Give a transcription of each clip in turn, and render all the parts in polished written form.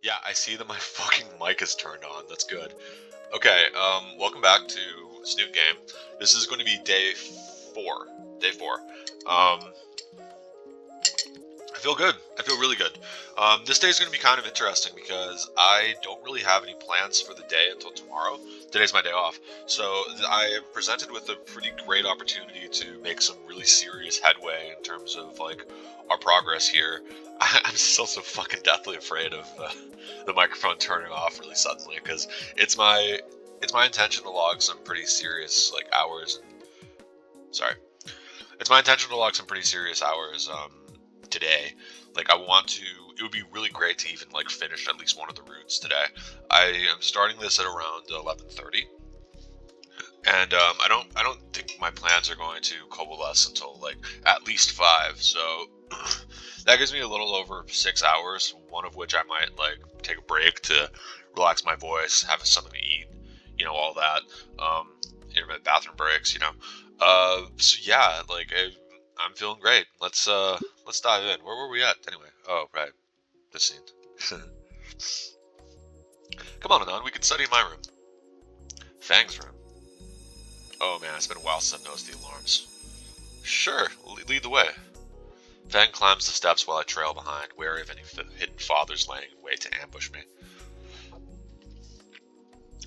Yeah, I see that my fucking mic is turned on. That's good. Okay, welcome back to Snoot Game. This is going to be day four. Day four. I feel good. I feel really good. This day is going to be kind of interesting because I don't really have any plans for the day until tomorrow. Today's my day off. So I am presented with a pretty great opportunity to make some really serious headway in terms of, like, our progress here. I'm still so fucking deathly afraid of the microphone turning off really suddenly because it's my it's my intention to log some pretty serious, like, hours. Sorry, it's my intention to log some pretty serious hours today. Like, I want to. It would be really great to even, like, finish at least one of the routes today. I am starting this at around 11:30, and I don't think my plans are going to coalesce until, like, at least 5. So that gives me a little over 6 hours. One of which I might, like, take a break to relax my voice, have something to eat, all that. Intermittent bathroom breaks, So yeah, like, I'm feeling great. Let's dive in. Where were we at anyway? Oh, right, this scene. Come on, Anon. We can study in my room. Fang's room. Oh man, it's been a while since I've noticed the alarms. Sure, lead the way. Fang climbs the steps while I trail behind, wary of any hidden fathers laying in wait to ambush me.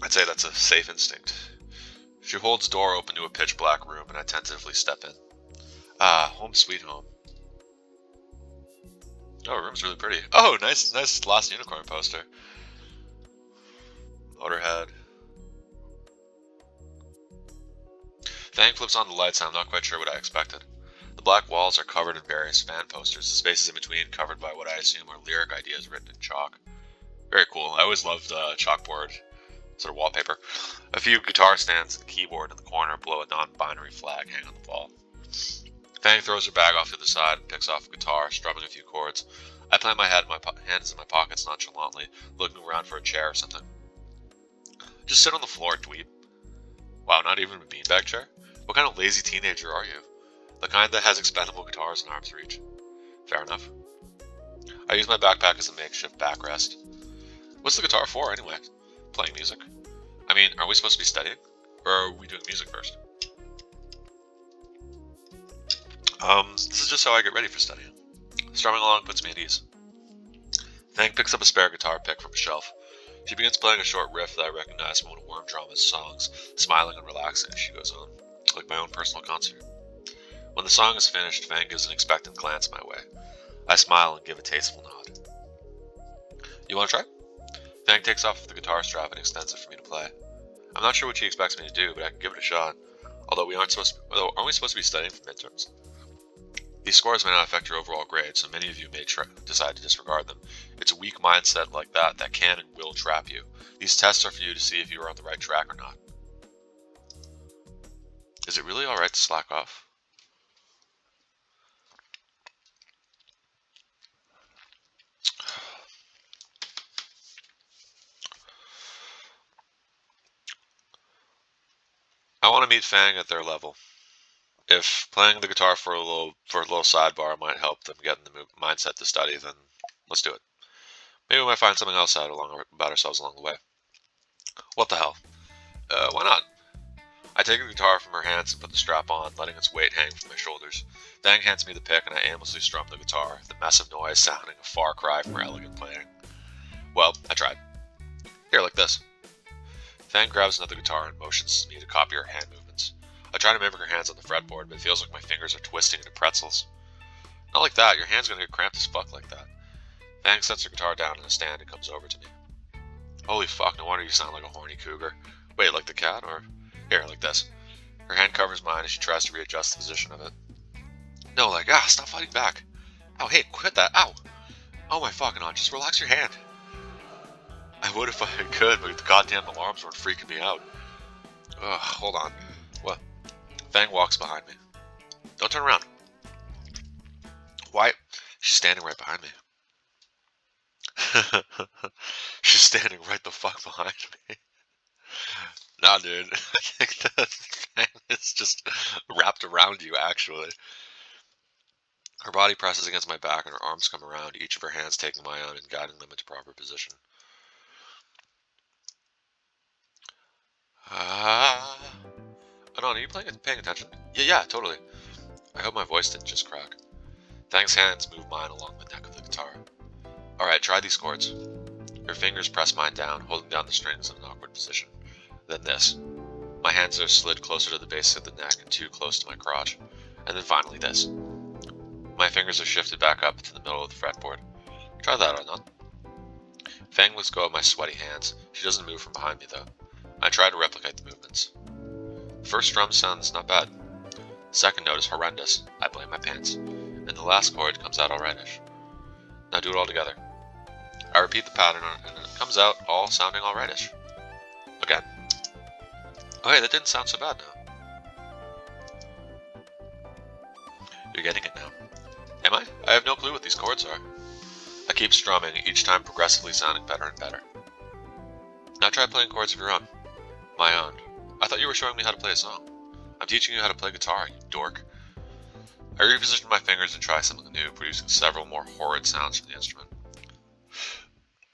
I'd say that's a safe instinct. She holds the door open to a pitch-black room, and I tentatively step in. Ah, home sweet home. Oh, her room's really pretty. Oh, nice Last Unicorn poster. Motorhead. Fang flips on the lights, and I'm not quite sure what I expected. The black walls are covered in various fan posters, the spaces in between covered by what I assume are lyric ideas written in chalk. Very cool. I always loved chalkboard sort of wallpaper. A few guitar stands and a keyboard in the corner below a non-binary flag hang on the wall. Fang throws her bag off to the side and picks off a guitar, strumming a few chords. I plant my head in hands in my pockets nonchalantly, looking around for a chair or something. Just sit on the floor, dweeb. Wow, not even a beanbag chair? What kind of lazy teenager are you? The kind that has expendable guitars in arm's reach. Fair enough. I use my backpack as a makeshift backrest. What's the guitar for, anyway? Playing music? I mean, are we supposed to be studying? Or are we doing music first? This is just how I get ready for studying. Strumming along puts me at ease. Fang picks up a spare guitar pick from a shelf. She begins playing a short riff that I recognize from one of Worm Drama's songs, smiling and relaxing as she goes on, like my own personal concert. When the song is finished, Fang gives an expectant glance my way. I smile and give a tasteful nod. You want to try? Fang takes off the guitar strap and extends it for me to play. I'm not sure what she expects me to do, but I can give it a shot. Although aren't we supposed to be studying for midterms? These scores may not affect your overall grade, so many of you may decide to disregard them. It's a weak mindset like that can and will trap you. These tests are for you to see if you are on the right track or not. Is it really alright to slack off? I want to meet Fang at their level. If playing the guitar for a little sidebar might help them get in the mindset to study, then let's do it. Maybe we might find something else out about ourselves along the way. What the hell? Why not? I take the guitar from her hands and put the strap on, letting its weight hang from my shoulders. Fang hands me the pick and I aimlessly strum the guitar, the massive noise sounding a far cry from her elegant playing. Well, I tried. Here, like this. Fang grabs another guitar and motions me to copy her hand movements. I try to mimic her hands on the fretboard, but it feels like my fingers are twisting into pretzels. Not like that, your hand's gonna get cramped as fuck like that. Fang sets her guitar down on a stand and comes over to me. Holy fuck, no wonder you sound like a horny cougar. Wait, like the cat, or... Here, like this. Her hand covers mine as she tries to readjust the position of it. No, like, stop fighting back. Ow, hey, quit that, ow! Oh my fucking god, just relax your hand. I would if I could, but the goddamn alarms weren't freaking me out. Ugh, hold on. What? Fang walks behind me. Don't turn around. Why? She's standing right behind me. She's standing right the fuck behind me. Nah, dude. I think that Fang is just wrapped around you, actually. Her body presses against my back and her arms come around, each of her hands taking my own and guiding them into proper position. Ah. Anon, are you paying attention? Yeah, totally. I hope my voice didn't just crack. Fang's hands move mine along the neck of the guitar. Alright, try these chords. Her fingers press mine down, holding down the strings in an awkward position. Then this. My hands are slid closer to the base of the neck and too close to my crotch. And then finally this. My fingers are shifted back up to the middle of the fretboard. Try that, Anon. Fang lets go of my sweaty hands. She doesn't move from behind me, though. I try to replicate the movements. The first strum sounds not bad. The second note is horrendous. I blame my pants. And the last chord comes out alrightish. Now do it all together. I repeat the pattern and it comes out all sounding alrightish. Again. Okay, that didn't sound so bad now. You're getting it now. Am I? I have no clue what these chords are. I keep strumming, each time progressively sounding better and better. Now try playing chords of your own. My own. I thought you were showing me how to play a song. I'm teaching you how to play guitar, you dork. I reposition my fingers and try something new, producing several more horrid sounds from the instrument.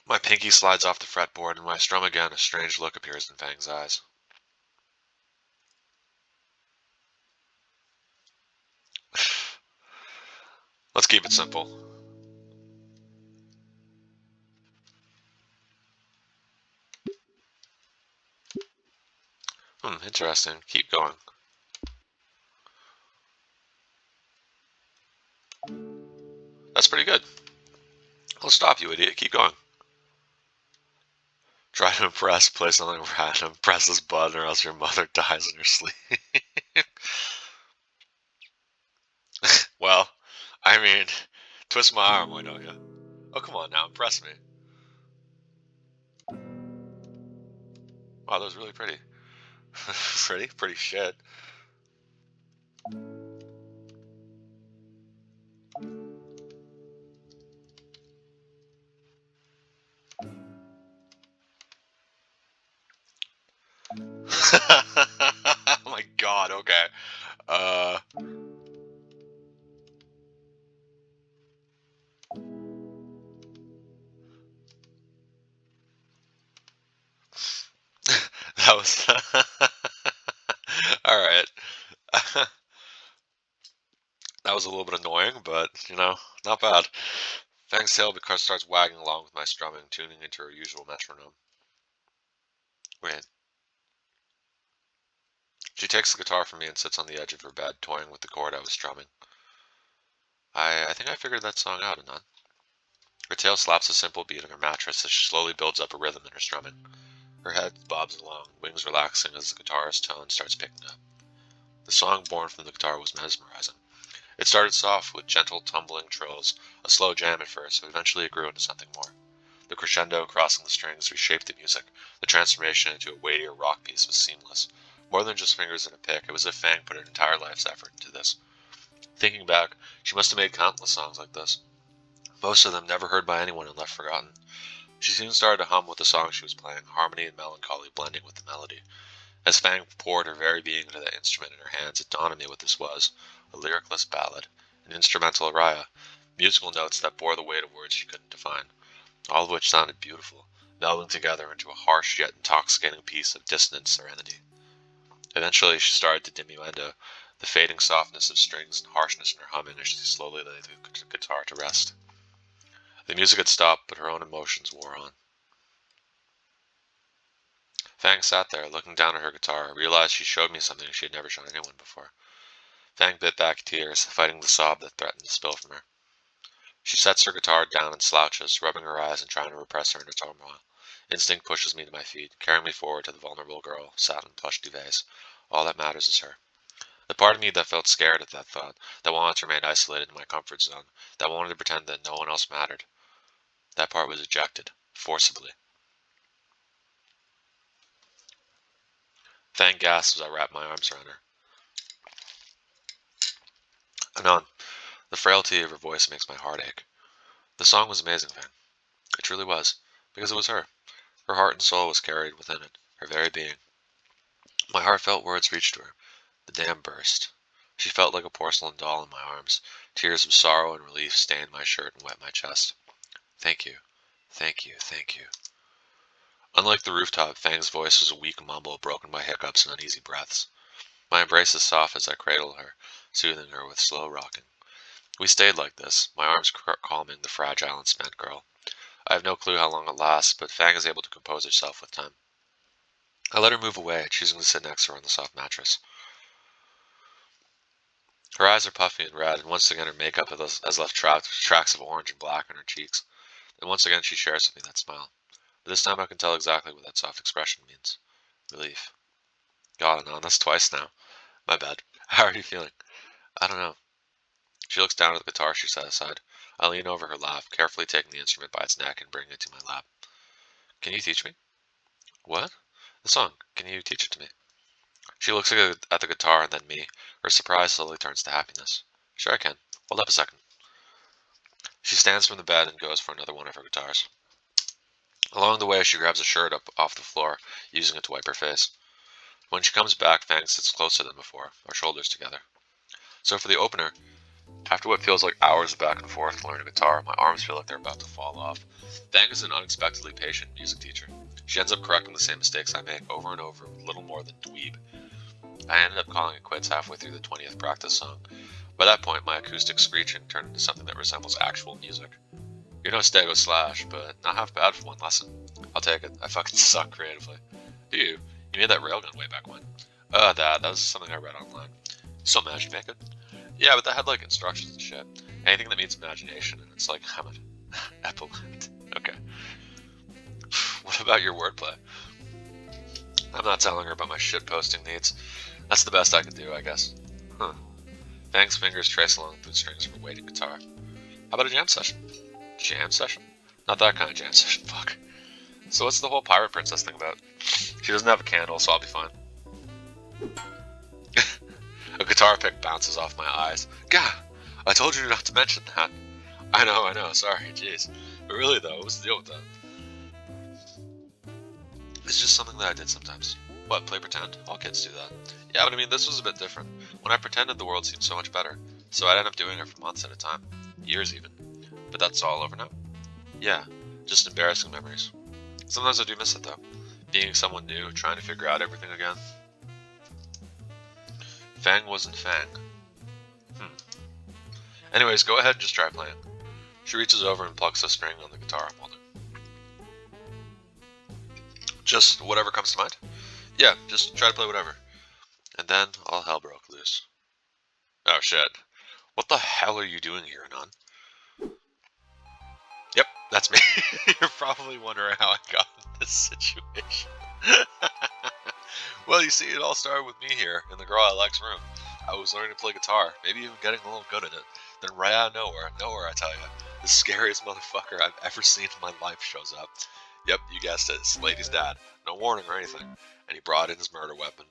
My pinky slides off the fretboard, and when I strum again, a strange look appears in Fang's eyes. Let's keep it simple. Interesting. Keep going. That's pretty good. I'll stop you, idiot. Keep going. Try to impress, play something random, press this button or else your mother dies in her sleep. Well, I mean, twist my arm, why don't you? Oh, come on now, impress me. Wow, that was really pretty. Pretty shit. Oh my god, okay. That was... Alright. That was a little bit annoying, but, not bad. Fang's tail because starts wagging along with my strumming, tuning into her usual metronome. Wait. She takes the guitar from me and sits on the edge of her bed, toying with the chord I was strumming. I think I figured that song out, Anon. Her tail slaps a simple beat on her mattress as she slowly builds up a rhythm in her strumming. Her head bobs along, wings relaxing as the guitarist's tone starts picking up. The song born from the guitar was mesmerizing. It started soft with gentle tumbling trills, a slow jam at first, but eventually it grew into something more. The crescendo crossing the strings reshaped the music. The transformation into a weightier rock piece was seamless. More than just fingers and a pick, it was as if Fang put her entire life's effort into this. Thinking back, she must have made countless songs like this. Most of them never heard by anyone and left forgotten. She soon started to hum with the song she was playing, harmony and melancholy blending with the melody. As Fang poured her very being into the instrument in her hands, it dawned on me what this was: a lyricless ballad, an instrumental aria, musical notes that bore the weight of words she couldn't define, all of which sounded beautiful, melding together into a harsh yet intoxicating piece of dissonant serenity. Eventually she started to diminuendo, the fading softness of strings and harshness in her humming as she slowly laid the guitar to rest. The music had stopped, but her own emotions wore on. Fang sat there, looking down at her guitar, realized she showed me something she had never shown anyone before. Fang bit back tears, fighting the sob that threatened to spill from her. She sets her guitar down and slouches, rubbing her eyes and trying to repress her inner turmoil. Instinct pushes me to my feet, carrying me forward to the vulnerable girl, sat in plush duvets. All that matters is her. The part of me that felt scared at that thought, that wanted to remain isolated in my comfort zone, that wanted to pretend that no one else mattered, that part was ejected, forcibly. Fang gasped as I wrapped my arms around her. Anon, the frailty of her voice makes my heart ache. The song was amazing, Fang. It truly was, because it was her. Her heart and soul was carried within it, her very being. My heartfelt words reached her. The dam burst. She felt like a porcelain doll in my arms. Tears of sorrow and relief stained my shirt and wet my chest. Thank you. Thank you. Thank you. Unlike the rooftop, Fang's voice was a weak mumble broken by hiccups and uneasy breaths. My embrace is soft as I cradle her, soothing her with slow rocking. We stayed like this, my arms calming the fragile and spent girl. I have no clue how long it lasts, but Fang is able to compose herself with time. I let her move away, choosing to sit next to her on the soft mattress. Her eyes are puffy and red, and once again her makeup has left tracks of orange and black on her cheeks. And once again she shares with me that smile. But this time I can tell exactly what that soft expression means. Relief. God, no, that's twice now. My bad. How are you feeling? I don't know. She looks down at the guitar she set aside. I lean over her lap, carefully taking the instrument by its neck and bringing it to my lap. Can you teach me? What? The song. Can you teach it to me? She looks at the guitar and then me. Her surprise slowly turns to happiness. Sure I can. Hold up a second. She stands from the bed and goes for another one of her guitars. Along the way, she grabs a shirt up off the floor, using it to wipe her face. When she comes back, Fang sits closer than before, our shoulders together. So for the opener, after what feels like hours of back and forth to learn a guitar, my arms feel like they're about to fall off. Fang is an unexpectedly patient music teacher. She ends up correcting the same mistakes I make over and over with little more than dweeb. I ended up calling it quits halfway through the 20th practice song. By that point, my acoustic screeching turned into something that resembles actual music. You're no Stego Slash, but not half bad for one lesson. I'll take it. I fucking suck creatively. Do you? You made that railgun way back when. That was something I read online. You still managed to make it? Yeah, but that had like instructions and shit. Anything that means imagination, and it's like, I'm an epaulette. Okay. What about your wordplay? I'm not telling her about my shit posting needs. That's the best I can do, I guess. Huh. Fang's fingers trace along the strings of her weighted guitar. How about a jam session? Jam session? Not that kind of jam session, fuck. So what's the whole pirate princess thing about? She doesn't have a candle, so I'll be fine. A guitar pick bounces off my eyes. Gah! I told you not to mention that. I know, sorry, jeez. But really though, what's the deal with that? It's just something that I did sometimes. What, play pretend? All kids do that. Yeah, but I mean, this was a bit different. When I pretended, the world seemed so much better. So I'd end up doing it for months at a time. Years even. But that's all over now. Yeah, just embarrassing memories. Sometimes I do miss it though. Being someone new, trying to figure out everything again. Fang wasn't Fang. Anyways, go ahead and just try playing. She reaches over and plucks a string on the guitar I'm holding. Just whatever comes to mind? Yeah, just try to play whatever. And then all hell broke loose. Oh shit. What the hell are you doing here, Anon? Yep, that's me. You're probably wondering how I got in this situation. Well, you see, it all started with me here, in the girl I like's room. I was learning to play guitar, maybe even getting a little good at it. Then right out of nowhere I tell you, the scariest motherfucker I've ever seen in my life shows up. Yep, you guessed it, it's the lady's dad. No warning or anything. And he brought in his murder weapon.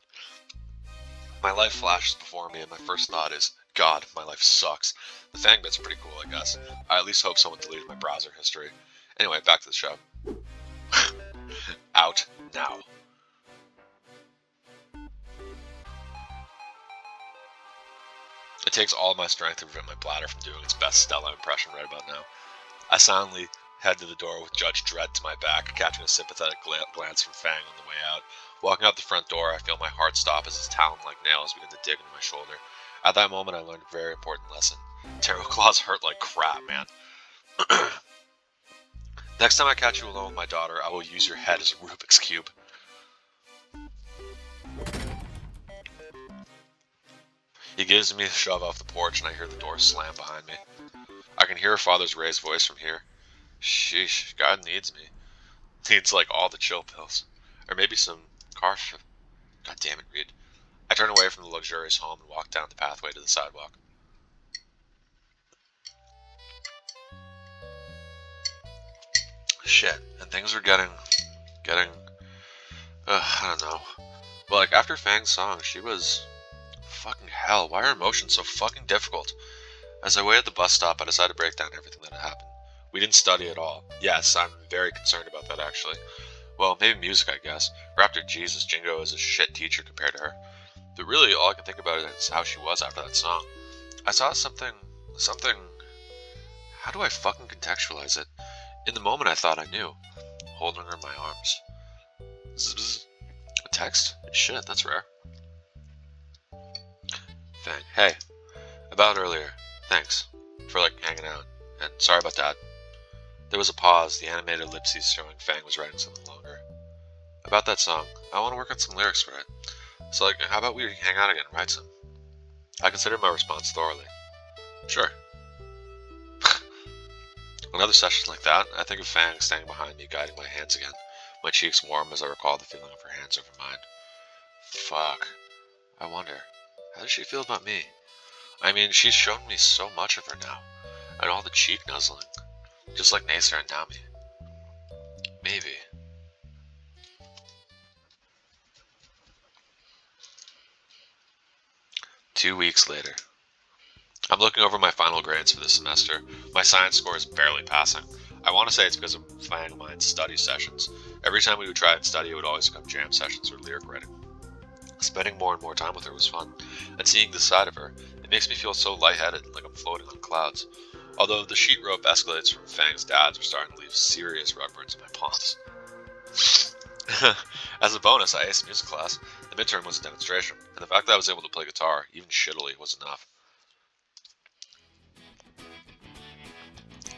My life flashes before me and my first thought is, God, my life sucks. The Fang bit's pretty cool, I guess. I at least hope someone deleted my browser history. Anyway, back to the show. Out now. It takes all my strength to prevent my bladder from doing its best Stella impression right about now. I silently head to the door with Judge Dredd to my back, catching a sympathetic glance from Fang on the way out. Walking out the front door, I feel my heart stop as his talon-like nails begin to dig into my shoulder. At that moment, I learned a very important lesson. Tarot claws hurt like crap, man. Next time I catch you alone with my daughter, I will use your head as a Rubik's Cube. He gives me a shove off the porch and I hear the door slam behind me. I can hear her father's raised voice from here. Sheesh, God needs me. Needs like all the chill pills. Or maybe some car God damn it, Reed. I turn away from the luxurious home and walk down the pathway to the sidewalk. Shit, and things are getting, I don't know. But like after Fang's song, she was, fucking hell, why are emotions so fucking difficult? As I wait at the bus stop, I decide to break down everything that had happened. We didn't study at all. Yes, I'm very concerned about that actually. Well, maybe music, I guess. Or after Jesus, Jingo is a shit teacher compared to her. But really, all I can think about is how she was after that song. I saw something Something... How do I fucking contextualize it? In the moment I thought I knew. Holding her in my arms. Zzz. A text? Shit, that's rare. Fang. Hey. About earlier. Thanks. For, hanging out. And sorry about that. There was a pause, the animated ellipses showing Fang was writing something longer. About that song. I want to work on some lyrics for it. So, how about we hang out again and write some? I considered my response thoroughly. Sure. Another session like that, I think of Fang standing behind me, guiding my hands again. My cheeks warm as I recall the feeling of her hands over mine. Fuck. I wonder, how does she feel about me? I mean, she's shown me so much of her now. And all the cheek nuzzling. Just like Nasir and Naomi. Maybe. Two weeks later. I'm looking over my final grades for this semester. My science score is barely passing. I want to say it's because of Fang and mine's study sessions. Every time we would try and study, it would always become jam sessions or lyric writing. Spending more and more time with her was fun, and seeing this side of her, it makes me feel so lightheaded, like I'm floating on clouds. Although the sheet rope escalates from Fang's dads are starting to leave serious rug burns in my palms. As a bonus, I aced music class. The midterm was a demonstration, and the fact that I was able to play guitar, even shittily, was enough.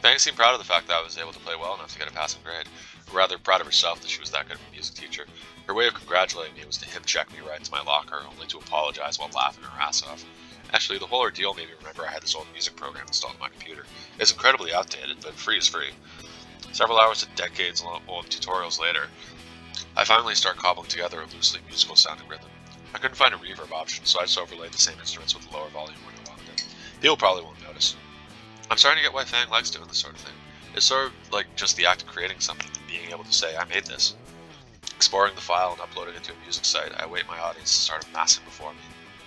Fang seemed proud of the fact that I was able to play well enough to get a passing grade, or rather proud of herself that she was that good of a music teacher. Her way of congratulating me was to hip-check me right into my locker, only to apologize while laughing her ass off. Actually, the whole ordeal made me remember I had this old music program installed on my computer. It's incredibly outdated, but free is free. Several hours of decades-old tutorials later, I finally start cobbling together a loosely musical-sounding rhythm. I couldn't find a reverb option, so I just overlaid the same instruments with a lower volume when I wanted it. People probably won't notice. I'm starting to get why Fang likes doing this sort of thing. It's sort of like just the act of creating something and being able to say, I made this. Exporting the file and uploading it to a music site, I await my audience to start amassing before me.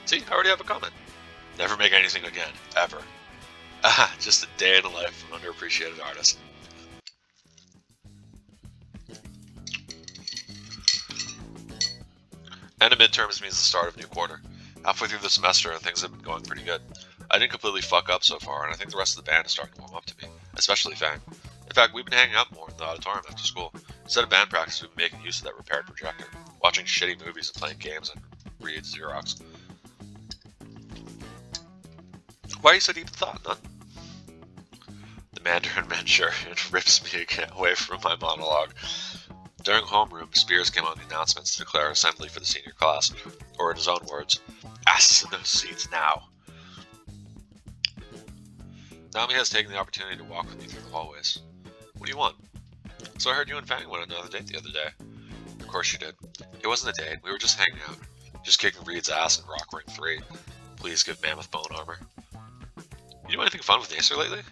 See, I already have a comment. Never make anything again, ever. Ah, just a day in the life of an underappreciated artist. End of midterms means the start of a new quarter. Halfway through the semester and things have been going pretty good. I didn't completely fuck up so far, and I think the rest of the band is starting to warm up to me, especially Fang. In fact, we've been hanging out more in the auditorium after school. Instead of band practice, we've been making use of that repaired projector, watching shitty movies and playing games on Reed Xerox. Why are you so deep in thought, none? The Mandarin Manchurian rips me again away from my monologue. During homeroom, Spears came on the announcements to declare assembly for the senior class, or in his own words, asses in those seats now. Naomi has taken the opportunity to walk with me through the hallways. What do you want? So I heard you and Fang went on another date the other day. Of course you did. It wasn't a date, we were just hanging out. Just kicking Reed's ass in Rock Ring 3. Please give Mammoth bone armor. You do anything fun with Nasir lately?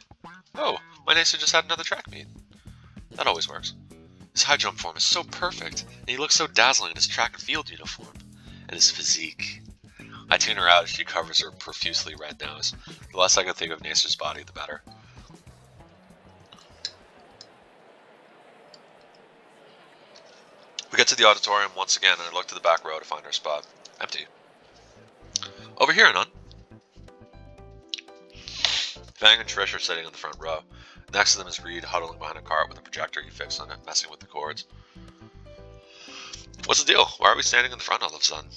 Oh, my Nasir just had another track meet. That always works. His high jump form is so perfect, and he looks so dazzling in his track and field uniform. And his physique. I tune her out as she covers her profusely red nose. The less I can think of Nasir's body, the better. We get to the auditorium once again, and I look to the back row to find our spot. Empty. Over here, Anon. Fang and Trish are sitting in the front row. Next to them is Reed, huddling behind a cart with a projector he fixed on it, messing with the cords. What's the deal? Why are we standing in the front all of a sudden?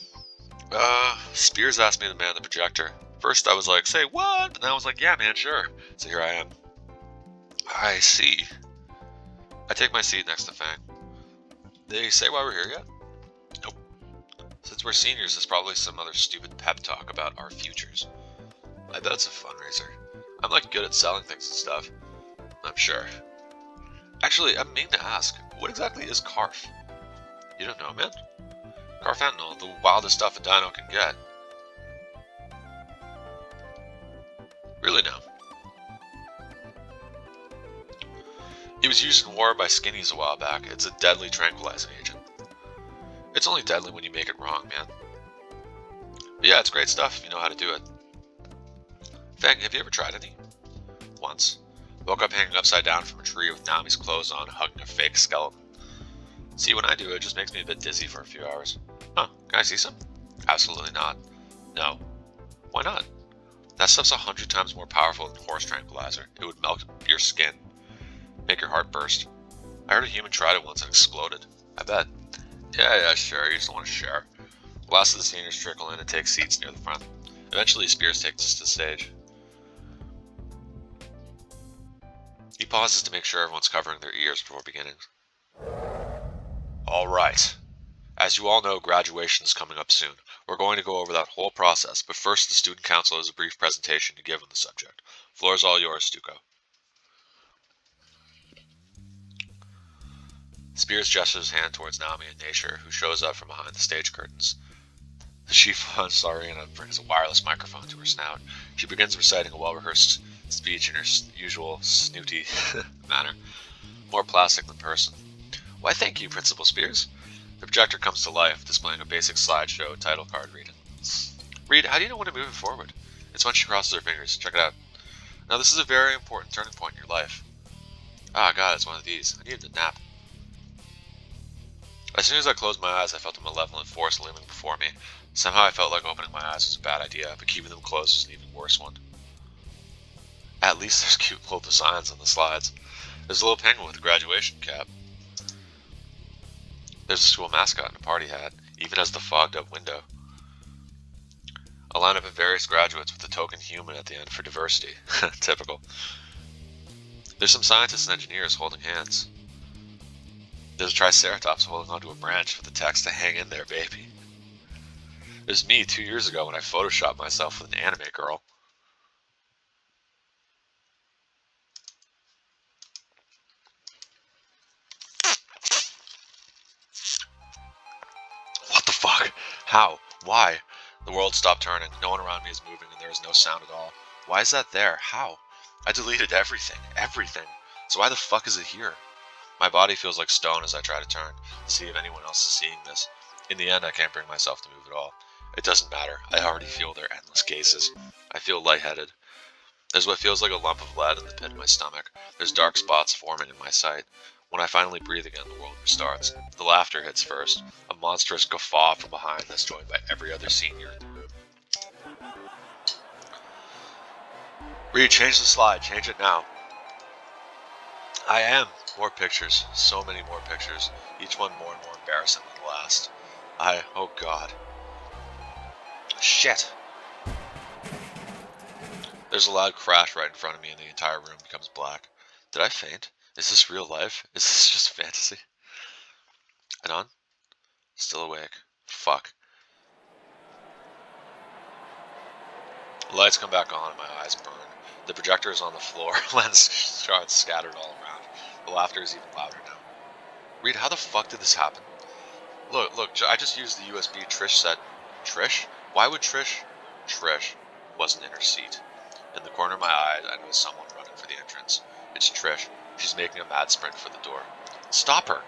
Spears asked me to man the projector. First I was like, say what? And then I was like, yeah man, sure. So here I am. I see. I take my seat next to Fang. Did he say why we're here yet? Nope. Since we're seniors, there's probably some other stupid pep talk about our futures. I bet it's a fundraiser. I'm good at selling things and stuff. I'm sure. Actually, I'm meaning to ask, what exactly is Carf? You don't know, man? Carfentanil, the wildest stuff a dino can get. Really now. It was used in war by skinnies a while back. It's a deadly tranquilizing agent. It's only deadly when you make it wrong, man. But yeah, it's great stuff if you know how to do it. Fang, have you ever tried any? Once. Woke up hanging upside down from a tree with Naomi's clothes on, hugging a fake skeleton. See, when I do it just makes me a bit dizzy for a few hours. Huh, can I see some? Absolutely not. No. Why not? That stuff's 100 times more powerful than horse tranquilizer. It would melt your skin, make your heart burst. I heard a human tried it once and exploded. I bet. Yeah, sure, you just don't want to share. The last of the seniors trickle in and take seats near the front. Eventually, Spears takes us to the stage. He pauses to make sure everyone's covering their ears before beginning. All right. As you all know, graduation is coming up soon. We're going to go over that whole process, but first the student council has a brief presentation to give on the subject. Floor is all yours, Stuco. Spears gestures his hand towards Naomi and Nature, who shows up from behind the stage curtains. The chief Sarina brings a wireless microphone to her snout. She begins reciting a well-rehearsed speech in her usual snooty manner, more plastic than person. Why, thank you, Principal Spears. The projector comes to life, displaying a basic slideshow title card reading. Reed, how do you know when to move it forward? It's when she crosses her fingers. Check it out. Now, this is a very important turning point in your life. Ah, God, it's one of these. I needed a nap. As soon as I closed my eyes, I felt a malevolent force looming before me. Somehow I felt like opening my eyes was a bad idea, but keeping them closed was an even worse one. At least there's cute little designs on the slides. There's a little penguin with a graduation cap. There's a school mascot in a party hat, even as the fogged-up window. A lineup of various graduates with a token human at the end for diversity. Typical. There's some scientists and engineers holding hands. There's a triceratops holding onto a branch with the text to hang in there, baby. There's me 2 years ago when I photoshopped myself with an anime girl. What the fuck? How? Why? The world stopped turning. No one around me is moving and there is no sound at all. Why is that there? How? I deleted everything. Everything. So why the fuck is it here? My body feels like stone as I try to turn, to see if anyone else is seeing this. In the end, I can't bring myself to move at all. It doesn't matter. I already feel their endless gazes. I feel lightheaded. There's what feels like a lump of lead in the pit of my stomach. There's dark spots forming in my sight. When I finally breathe again, the world restarts. The laughter hits first, a monstrous guffaw from behind that's joined by every other senior in the room. Reed, change the slide. Change it now. I am. More pictures. So many more pictures. Each one more and more embarrassing than the last. Oh God. Shit. There's a loud crash right in front of me and the entire room becomes black. Did I faint? Is this real life? Is this just fantasy? And on? Still awake. Fuck. The lights come back on and my eyes burn. The projector is on the floor, lens shards scattered all around. The laughter is even louder now. Reed, how the fuck did this happen? Look, I just used the USB Trish set. Trish? Why would Trish? Trish wasn't in her seat. In the corner of my eye, I noticed someone running for the entrance. It's Trish. She's making a mad sprint for the door. Stop her!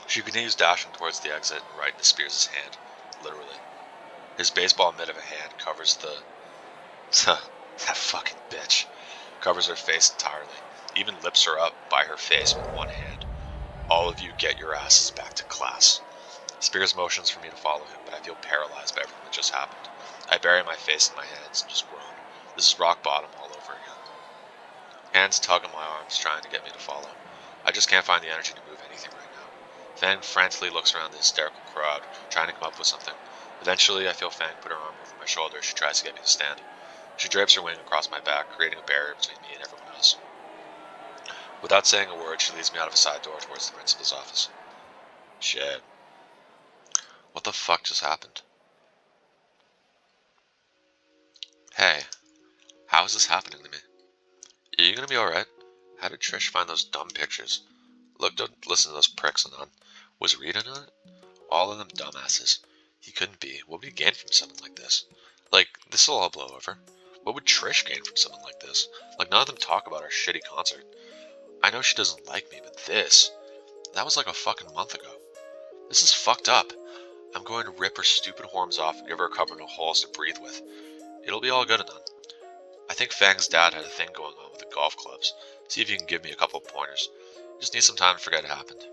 She continues dashing towards the exit and right into Spears' hand. Literally. His baseball mitt of a hand covers the... that fucking bitch. Covers her face entirely. Even lifts her up by her face with one hand. All of you get your asses back to class. Spears motions for me to follow him, but I feel paralyzed by everything that just happened. I bury my face in my hands and just groan. This is rock bottom all over again. Hands tug on my arms, trying to get me to follow. I just can't find the energy to move anything right now. Fang frantically looks around the hysterical crowd, trying to come up with something. Eventually, I feel Fang put her arm over my shoulder as she tries to get me to stand. She drapes her wing across my back, creating a barrier between me and everyone else. Without saying a word, she leads me out of a side door towards the principal's office. Shit. What the fuck just happened? Hey, how is this happening to me? Are you gonna be alright? How did Trish find those dumb pictures? Look, don't listen to those pricks, Anon. Was Reed in it? All of them dumbasses. He couldn't be. What would he gain from something like this? Like, this'll all blow over. What would Trish gain from something like this? Like, none of them talk about our shitty concert. I know she doesn't like me, but this... That was like a fucking month ago. This is fucked up. I'm going to rip her stupid horns off and give her a couple of holes to breathe with. It'll be all good, Anon. I think Fang's dad had a thing going on with the golf clubs. See if you can give me a couple of pointers. Just need some time to forget it happened.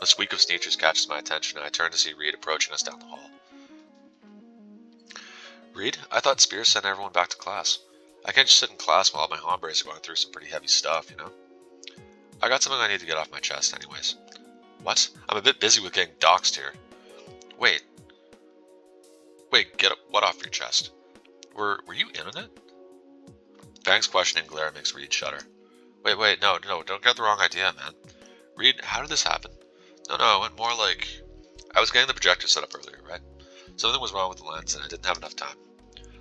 A squeak of sneakers catches my attention and I turn to see Reed approaching us down the hall. Reed, I thought Spears sent everyone back to class. I can't just sit in class while all my hombres are going through some pretty heavy stuff, you know? I got something I need to get off my chest anyways. What? I'm a bit busy with getting doxxed here. Wait, get what off your chest? Were you in on it? Fang's questioning glare makes Reed shudder. Wait, no, don't get the wrong idea, man. Reed, how did this happen? No, it went more like... I was getting the projector set up earlier, right? Something was wrong with the lens and I didn't have enough time.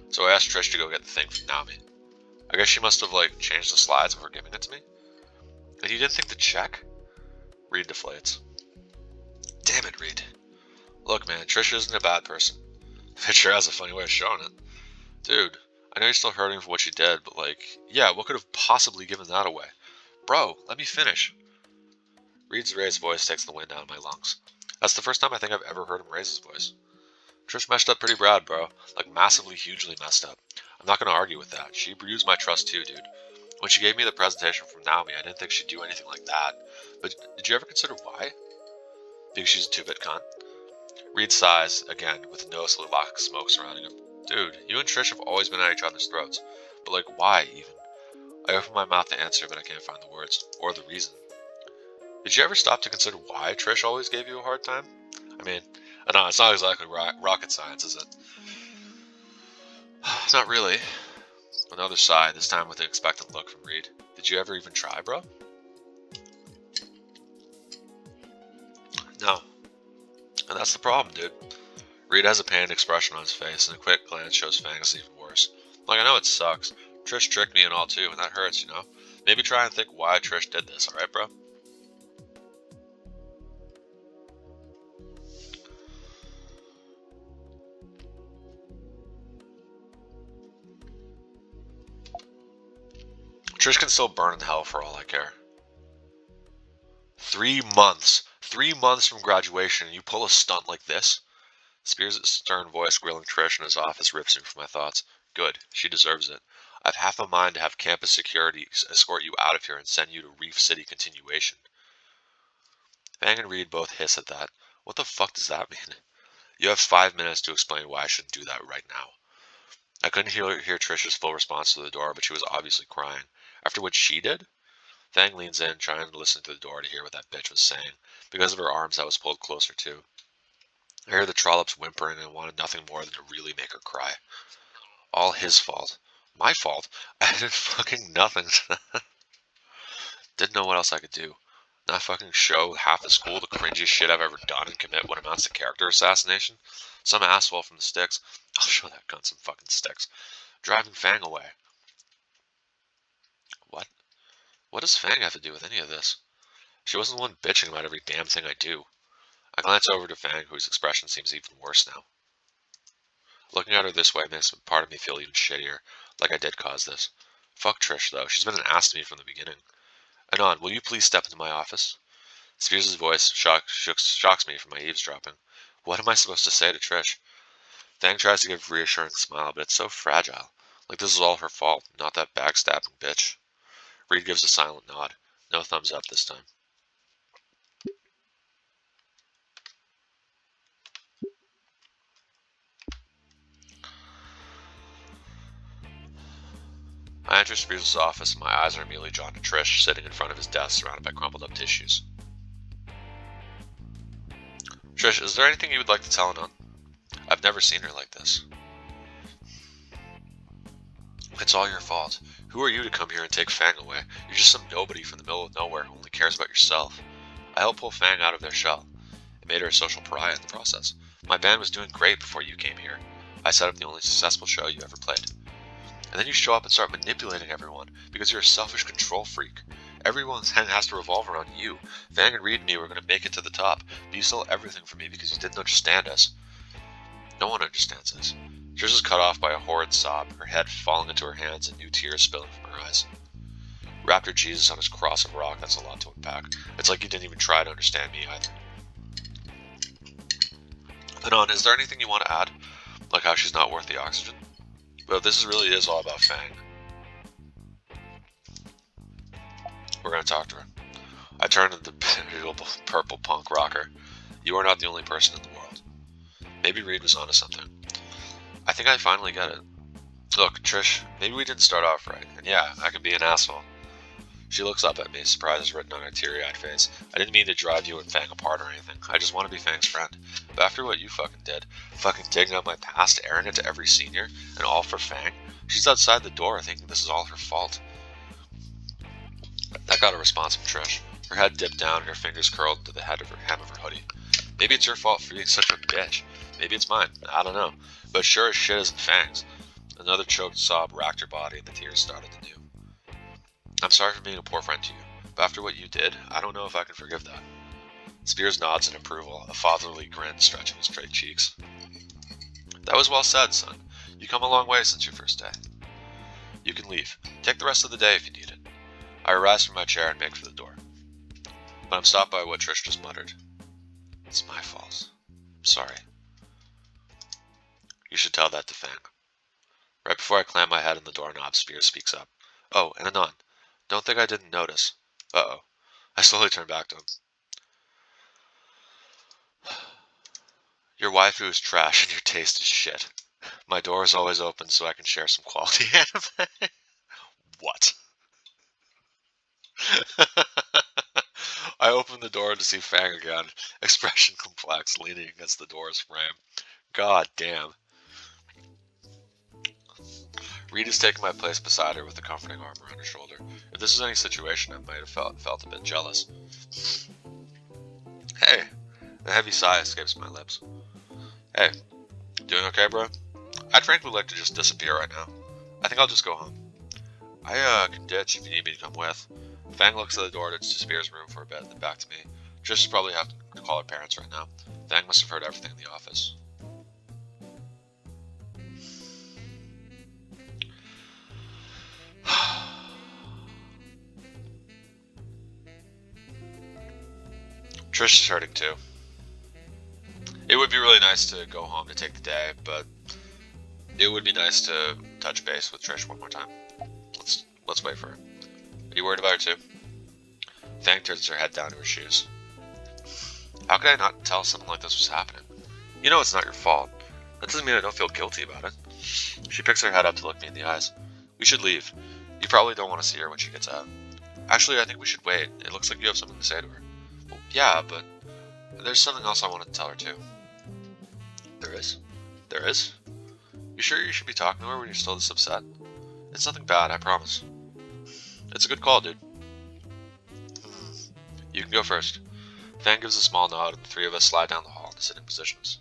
So I asked Trish to go get the thing from Naomi. I guess she must have, changed the slides before giving it to me? And you didn't think to check? Reed deflates. Damn it, Reed. Look, man, Trish isn't a bad person. It sure has a funny way of showing it. Dude, I know you're still hurting for what she did, but yeah, what could have possibly given that away? Bro, let me finish. Reed's raised voice takes the wind out of my lungs. That's the first time I think I've ever heard him raise his voice. Trish messed up pretty bad, bro. Massively, hugely messed up. I'm not gonna argue with that. She bruised my trust too, dude. When she gave me the presentation from Naomi, I didn't think she'd do anything like that. But did you ever consider why? Think she's a two-bit cunt? Reed sighs, again, with a noticeable lack of smoke surrounding him. Dude, you and Trish have always been at each other's throats. But why, even? I open my mouth to answer, but I can't find the words, or the reason. Did you ever stop to consider why Trish always gave you a hard time? I mean, no, it's not exactly rocket science, is it? Not really. Another sigh, this time with an expectant look from Reed. Did you ever even try, bro? No. And that's the problem, dude. Reed has a pained expression on his face, and a quick glance shows Fang is even worse. I know it sucks. Trish tricked me and all too, and that hurts, you know? Maybe try and think why Trish did this, alright, bro? Trish can still burn in hell for all I care. 3 months. 3 months from graduation and you pull a stunt like this? Spears' stern voice grilling Trish in his office rips me from my thoughts. Good. She deserves it. I've half a mind to have campus security escort you out of here and send you to Reef City continuation. Fang and Reed both hiss at that. What the fuck does that mean? You have 5 minutes to explain why I shouldn't do that right now. I couldn't hear Trish's full response to the door, but she was obviously crying. After what she did? Fang leans in, trying to listen to the door to hear what that bitch was saying. Because of her arms, I was pulled closer too. I heard the trollops whimpering and wanted nothing more than to really make her cry. All his fault. My fault? I did fucking nothing. Didn't know what else I could do. Not fucking show half the school the cringiest shit I've ever done and commit what amounts to character assassination? Some asshole from the sticks. I'll show that cunt some fucking sticks. Driving Fang away. What? What does Fang have to do with any of this? She wasn't the one bitching about every damn thing I do. I glance over to Fang, whose expression seems even worse now. Looking at her this way makes part of me feel even shittier, like I did cause this. Fuck Trish, though. She's been an ass to me from the beginning. Anon, will you please step into my office? Spears' voice shocks me from my eavesdropping. What am I supposed to say to Trish? Fang tries to give a reassuring smile, but it's so fragile. Like this is all her fault, not that backstabbing bitch. Reed gives a silent nod. No thumbs up this time. I enter Spears' office and my eyes are immediately drawn to Trish sitting in front of his desk surrounded by crumpled up tissues. Trish, is there anything you would like to tell Anon? I've never seen her like this. It's all your fault. Who are you to come here and take Fang away? You're just some nobody from the middle of nowhere who only cares about yourself. I helped pull Fang out of their shell. It made her a social pariah in the process. My band was doing great before you came here. I set up the only successful show you ever played. And then you show up and start manipulating everyone because you're a selfish control freak. Everyone's hand has to revolve around you. Fang and Reed and me were going to make it to the top, but you stole everything from me because you didn't understand us. No one understands us. Trish is cut off by a horrid sob, her head falling into her hands and new tears spilling from her eyes. Raptor Jesus on his cross of rock, that's a lot to unpack. It's like you didn't even try to understand me either. Anon, is there anything you want to add? Like how she's not worth the oxygen? But this really is all about Fang. We're going to talk to her. I turn to the purple punk rocker. You are not the only person in the world. Maybe Reed was onto something. I think I finally get it. Look, Trish, maybe we didn't start off right, and yeah, I can be an asshole. She looks up at me, surprise written on her teary-eyed face. I didn't mean to drive you and Fang apart or anything. I just want to be Fang's friend. But after what you fucking did, fucking digging up my past, airing it to every senior, and all for Fang, she's outside the door thinking this is all her fault. That got a response from Trish. Her head dipped down and her fingers curled into the hem of her hoodie. Maybe it's your fault for being such a bitch. Maybe it's mine. I don't know. But sure as shit isn't Fang's. Another choked sob racked her body and the tears started anew. I'm sorry for being a poor friend to you, but after what you did, I don't know if I can forgive that. Spears nods in approval, a fatherly grin stretching his straight cheeks. That was well said, son. You come a long way since your first day. You can leave. Take the rest of the day if you need it. I rise from my chair and make for the door. But I'm stopped by what Trish just muttered. It's my fault. I'm sorry. You should tell that to Fang. Right before I clam my head on the doorknob, Spears speaks up. Oh, and Anon. Don't think I didn't notice. Uh-oh. I slowly turn back to him. Your waifu is trash and your taste is shit. My door is always open so I can share some quality anime. What? I open the door to see Fang again, expression complex, leaning against the door's frame. God damn. Reed is taking my place beside her with a comforting arm around her shoulder. If this was any situation, I might have felt a bit jealous. Hey, a heavy sigh escapes my lips. Hey, doing okay, bro? I'd frankly like to just disappear right now. I think I'll just go home. I can ditch if you need me to come with. Fang looks at the door to Spears' room for a bit, then back to me. Trish probably have to call her parents right now. Fang must have heard everything in the office. Trish is hurting too. It would be really nice to go home to take the day, but it would be nice to touch base with Trish one more time. Let's wait for her. Are you worried about her too? Fang turns her head down to her shoes. How could I not tell something like this was happening? You know it's not your fault. That doesn't mean I don't feel guilty about it. She picks her head up to look me in the eyes. We should leave. You probably don't want to see her when she gets out. Actually, I think we should wait. It looks like you have something to say to her. Well, yeah, but there's something else I want to tell her too. There is? There is? You sure you should be talking to her when you're still this upset? It's nothing bad, I promise. It's a good call, dude. You can go first. Fang gives a small nod and the three of us slide down the hall into sitting positions.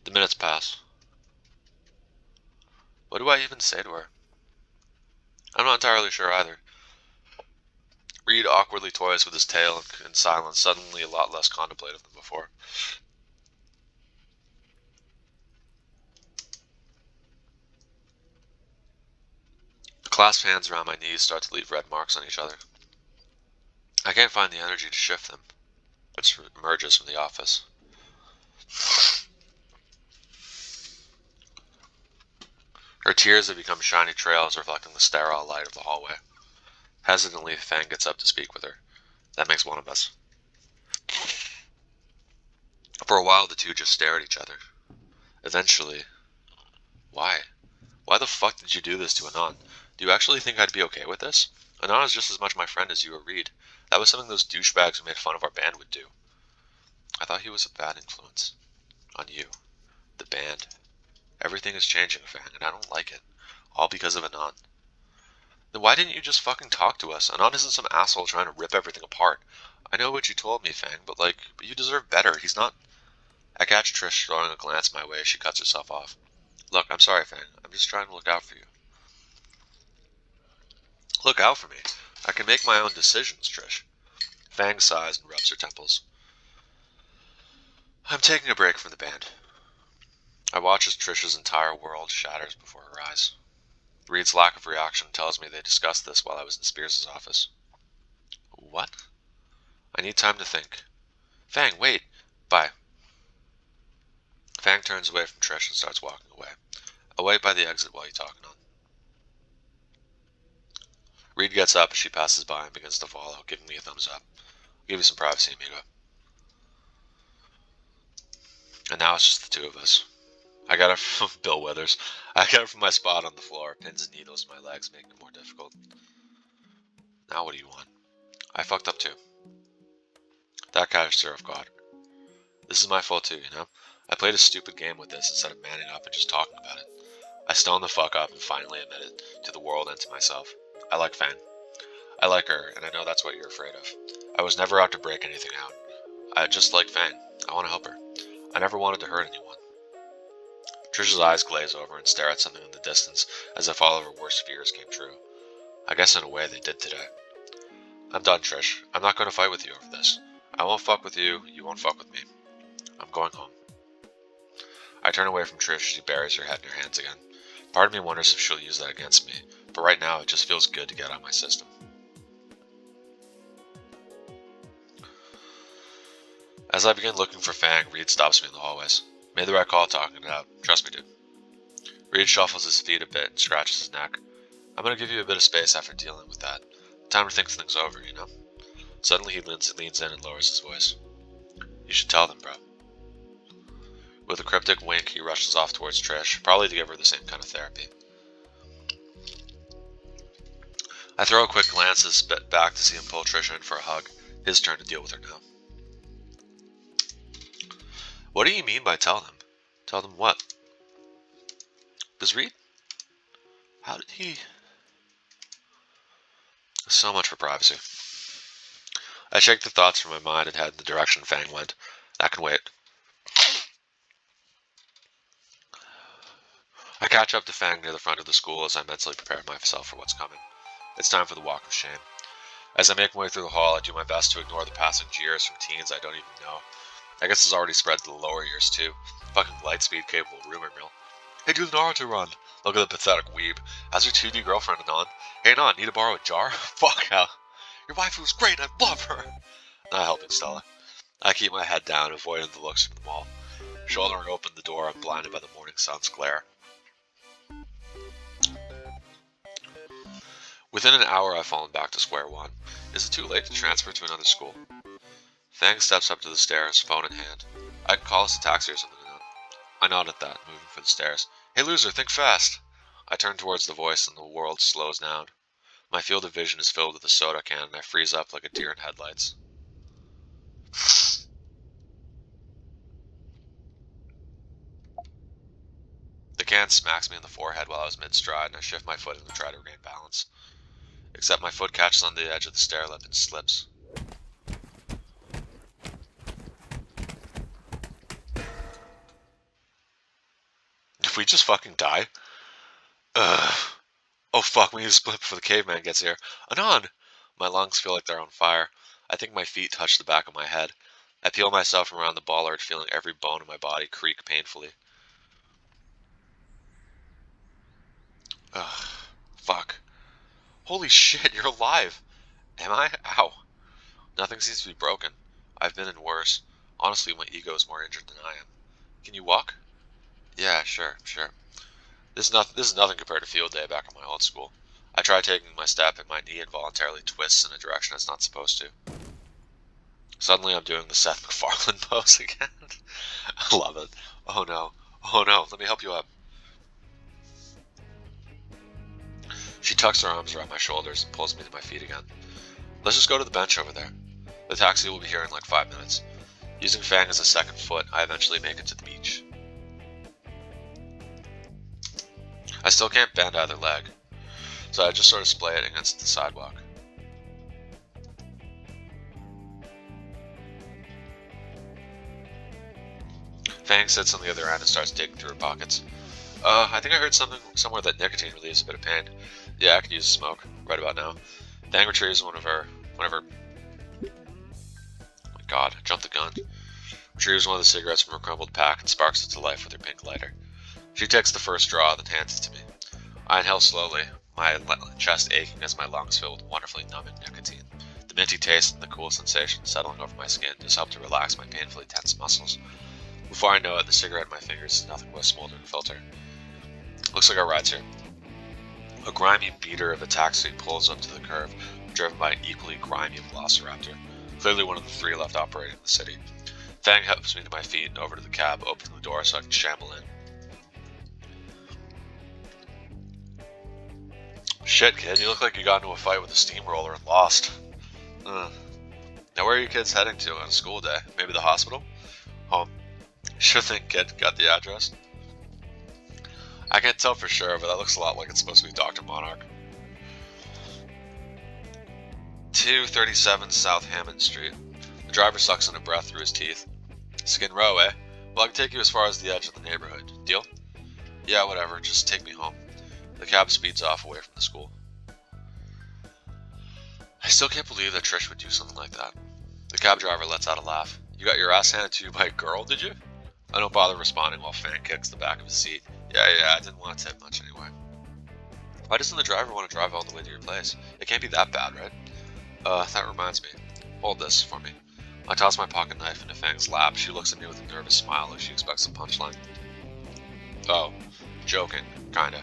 The minutes pass. What do I even say to her? I'm not entirely sure either. Reed awkwardly toys with his tail in silence, suddenly a lot less contemplative than before. The clasped hands around my knees start to leave red marks on each other. I can't find the energy to shift them. It emerges from the office. Her tears have become shiny trails reflecting the sterile light of the hallway. Hesitantly, Fang gets up to speak with her. That makes one of us. For a while, the two just stare at each other. Eventually, why? Why the fuck did you do this to Anon? Do you actually think I'd be okay with this? Anon is just as much my friend as you or Reed. That was something those douchebags who made fun of our band would do. I thought he was a bad influence. On you. The band. Everything is changing, Fang, and I don't like it. All because of Anon. Then why didn't you just fucking talk to us? Anon isn't some asshole trying to rip everything apart. I know what you told me, Fang, but you deserve better. He's not... I catch Trish throwing a glance my way as she cuts herself off. Look, I'm sorry, Fang. I'm just trying to look out for you. Look out for me. I can make my own decisions, Trish. Fang sighs and rubs her temples. I'm taking a break from the band. I watch as Trish's entire world shatters before her eyes. Reed's lack of reaction tells me they discussed this while I was in Spears' office. What? I need time to think. Fang, wait. Bye. Fang turns away from Trish and starts walking away. I'll wait by the exit while you talk, Anon. Reed gets up as she passes by and begins to follow, giving me a thumbs up. I'll give you some privacy, amigo. And now it's just the two of us. I got it from Bill Withers. I got it from my spot on the floor. Pins and needles in my legs making it more difficult. Now what do you want? I fucked up too. That catches her off guard. This is my fault too, you know? I played a stupid game with this instead of manning up and just talking about it. I stoned the fuck up and finally admitted to the world and to myself. I like Fang. I like her, and I know that's what you're afraid of. I was never out to break anything out. I just like Fang. I want to help her. I never wanted to hurt anyone. Trish's eyes glaze over and stare at something in the distance as if all of her worst fears came true. I guess in a way they did today. I'm done, Trish. I'm not going to fight with you over this. I won't fuck with you, you won't fuck with me. I'm going home. I turn away from Trish as she buries her head in her hands again. Part of me wonders if she'll use that against me, but right now it just feels good to get out of my system. As I begin looking for Fang, Reed stops me in the hallways. Made the right call talking it out. Trust me, dude. Reed shuffles his feet a bit and scratches his neck. I'm going to give you a bit of space after dealing with that. Time to think things over, you know? Suddenly he leans in and lowers his voice. You should tell them, bro. With a cryptic wink, he rushes off towards Trish, probably to give her the same kind of therapy. I throw a quick glance back to see him pull Trisha in for a hug. His turn to deal with her now. What do you mean by tell them? Tell them what? Does Reed? How did he... So much for privacy. I shake the thoughts from my mind and head in the direction Fang went. That can wait. I catch up to Fang near the front of the school as I mentally prepare myself for what's coming. It's time for the walk of shame. As I make my way through the hall, I do my best to ignore the passing jeers from teens I don't even know. I guess it's already spread to the lower years too. Fucking lightspeed capable rumor mill. Hey, do the Naruto run. Look at the pathetic weeb. How's your 2D girlfriend, Anon? Hey, Anon, need to borrow a jar? Fuck hell. Your waifu was great, I love her. Not helping Stella. I keep my head down, avoiding the looks from the mall. Shouldering open the door, I'm blinded by the morning sun's glare. Within an hour, I've fallen back to square one. Is it too late to transfer to another school? Fang steps up to the stairs, phone in hand. I can call us a taxi or something now. I nod at that, moving for the stairs. Hey loser, think fast! I turn towards the voice and the world slows down. My field of vision is filled with a soda can and I freeze up like a deer in headlights. The can smacks me in the forehead while I was mid-stride and I shift my foot in to try to regain balance. Except my foot catches on the edge of the stair lip and slips. Did we just fucking die? Ugh. Oh fuck, we need to split before the caveman gets here. Anon! My lungs feel like they're on fire. I think my feet touch the back of my head. I peel myself from around the bollard, feeling every bone in my body creak painfully. Ugh. Fuck. Holy shit, you're alive! Am I? Ow. Nothing seems to be broken. I've been in worse. Honestly, my ego is more injured than I am. Can you walk? Yeah, sure. This is nothing compared to field day back at my old school. I try taking my step and my knee involuntarily twists in a direction it's not supposed to. Suddenly I'm doing the Seth MacFarlane pose again. I love it. Oh no, let me help you up. She tucks her arms around my shoulders and pulls me to my feet again. Let's just go to the bench over there. The taxi will be here in like 5 minutes. Using Fang as a second foot, I eventually make it to the beach. I still can't bend either leg, so I just sort of splay it against the sidewalk. Fang sits on the other end and starts digging through her pockets. I think I heard somewhere that nicotine relieves a bit of pain. Yeah, I could use a smoke right about now. Fang retrieves one of her... Oh my god, I jumped the gun. Retrieves one of the cigarettes from her crumpled pack and sparks it to life with her pink lighter. She takes the first draw, then hands it to me. I inhale slowly, my chest aching as my lungs fill with wonderfully numbing nicotine. The minty taste and the cool sensation settling over my skin just help to relax my painfully tense muscles. Before I know it, the cigarette in my fingers is nothing but a smoldering filter. Looks like our ride's here. A grimy beater of a taxi pulls up to the curve, driven by an equally grimy velociraptor, clearly one of the 3 left operating in the city. Fang helps me to my feet and over to the cab, opening the door so I can shamble in. Shit, kid, you look like you got into a fight with a steamroller and lost. Now where are you kids heading to on a school day? Maybe the hospital? Home. Sure thing, kid. Got the address? I can't tell for sure, but that looks a lot like it's supposed to be Dr. Monarch. 237 South Hammond Street. The driver sucks in a breath through his teeth. Skin Row, eh? Well, I can take you as far as the edge of the neighborhood. Deal? Yeah, whatever. Just take me home. The cab speeds off away from the school. I still can't believe that Trish would do something like that. The cab driver lets out a laugh. You got your ass handed to you by a girl, did you? I don't bother responding while Fang kicks the back of his seat. Yeah, I didn't want to tip much anyway. Why doesn't the driver want to drive all the way to your place? It can't be that bad, right? That reminds me. Hold this for me. I toss my pocket knife into Fang's lap. She looks at me with a nervous smile like she expects a punchline. Oh, joking, kinda.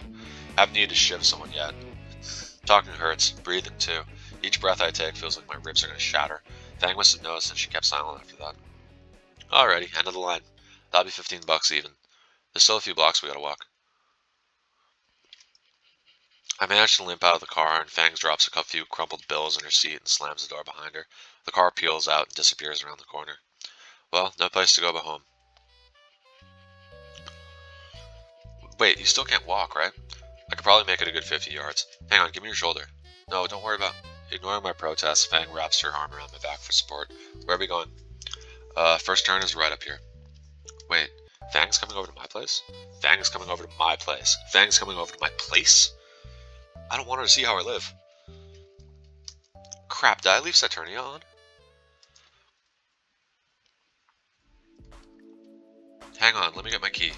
Haven't needed to shiv someone yet. Talking hurts, breathing too. Each breath I take feels like my ribs are gonna shatter. Fang must have noticed and she kept silent after that. Alrighty, end of the line. That'll be $15 even. There's still a few blocks we gotta walk. I manage to limp out of the car and Fangs drops a few crumpled bills in her seat and slams the door behind her. The car peels out and disappears around the corner. Well, no place to go but home. Wait, you still can't walk, right? I could probably make it a good 50 yards. Hang on, give me your shoulder. No, don't worry about... Ignoring my protest, Fang wraps her arm around my back for support. Where are we going? First turn is right up here. Wait, Fang's coming over to my place? Fang is coming over to my place. Fang's coming over to my place? I don't want her to see how I live. Crap, did I leave Saturnia on? Hang on, let me get my key.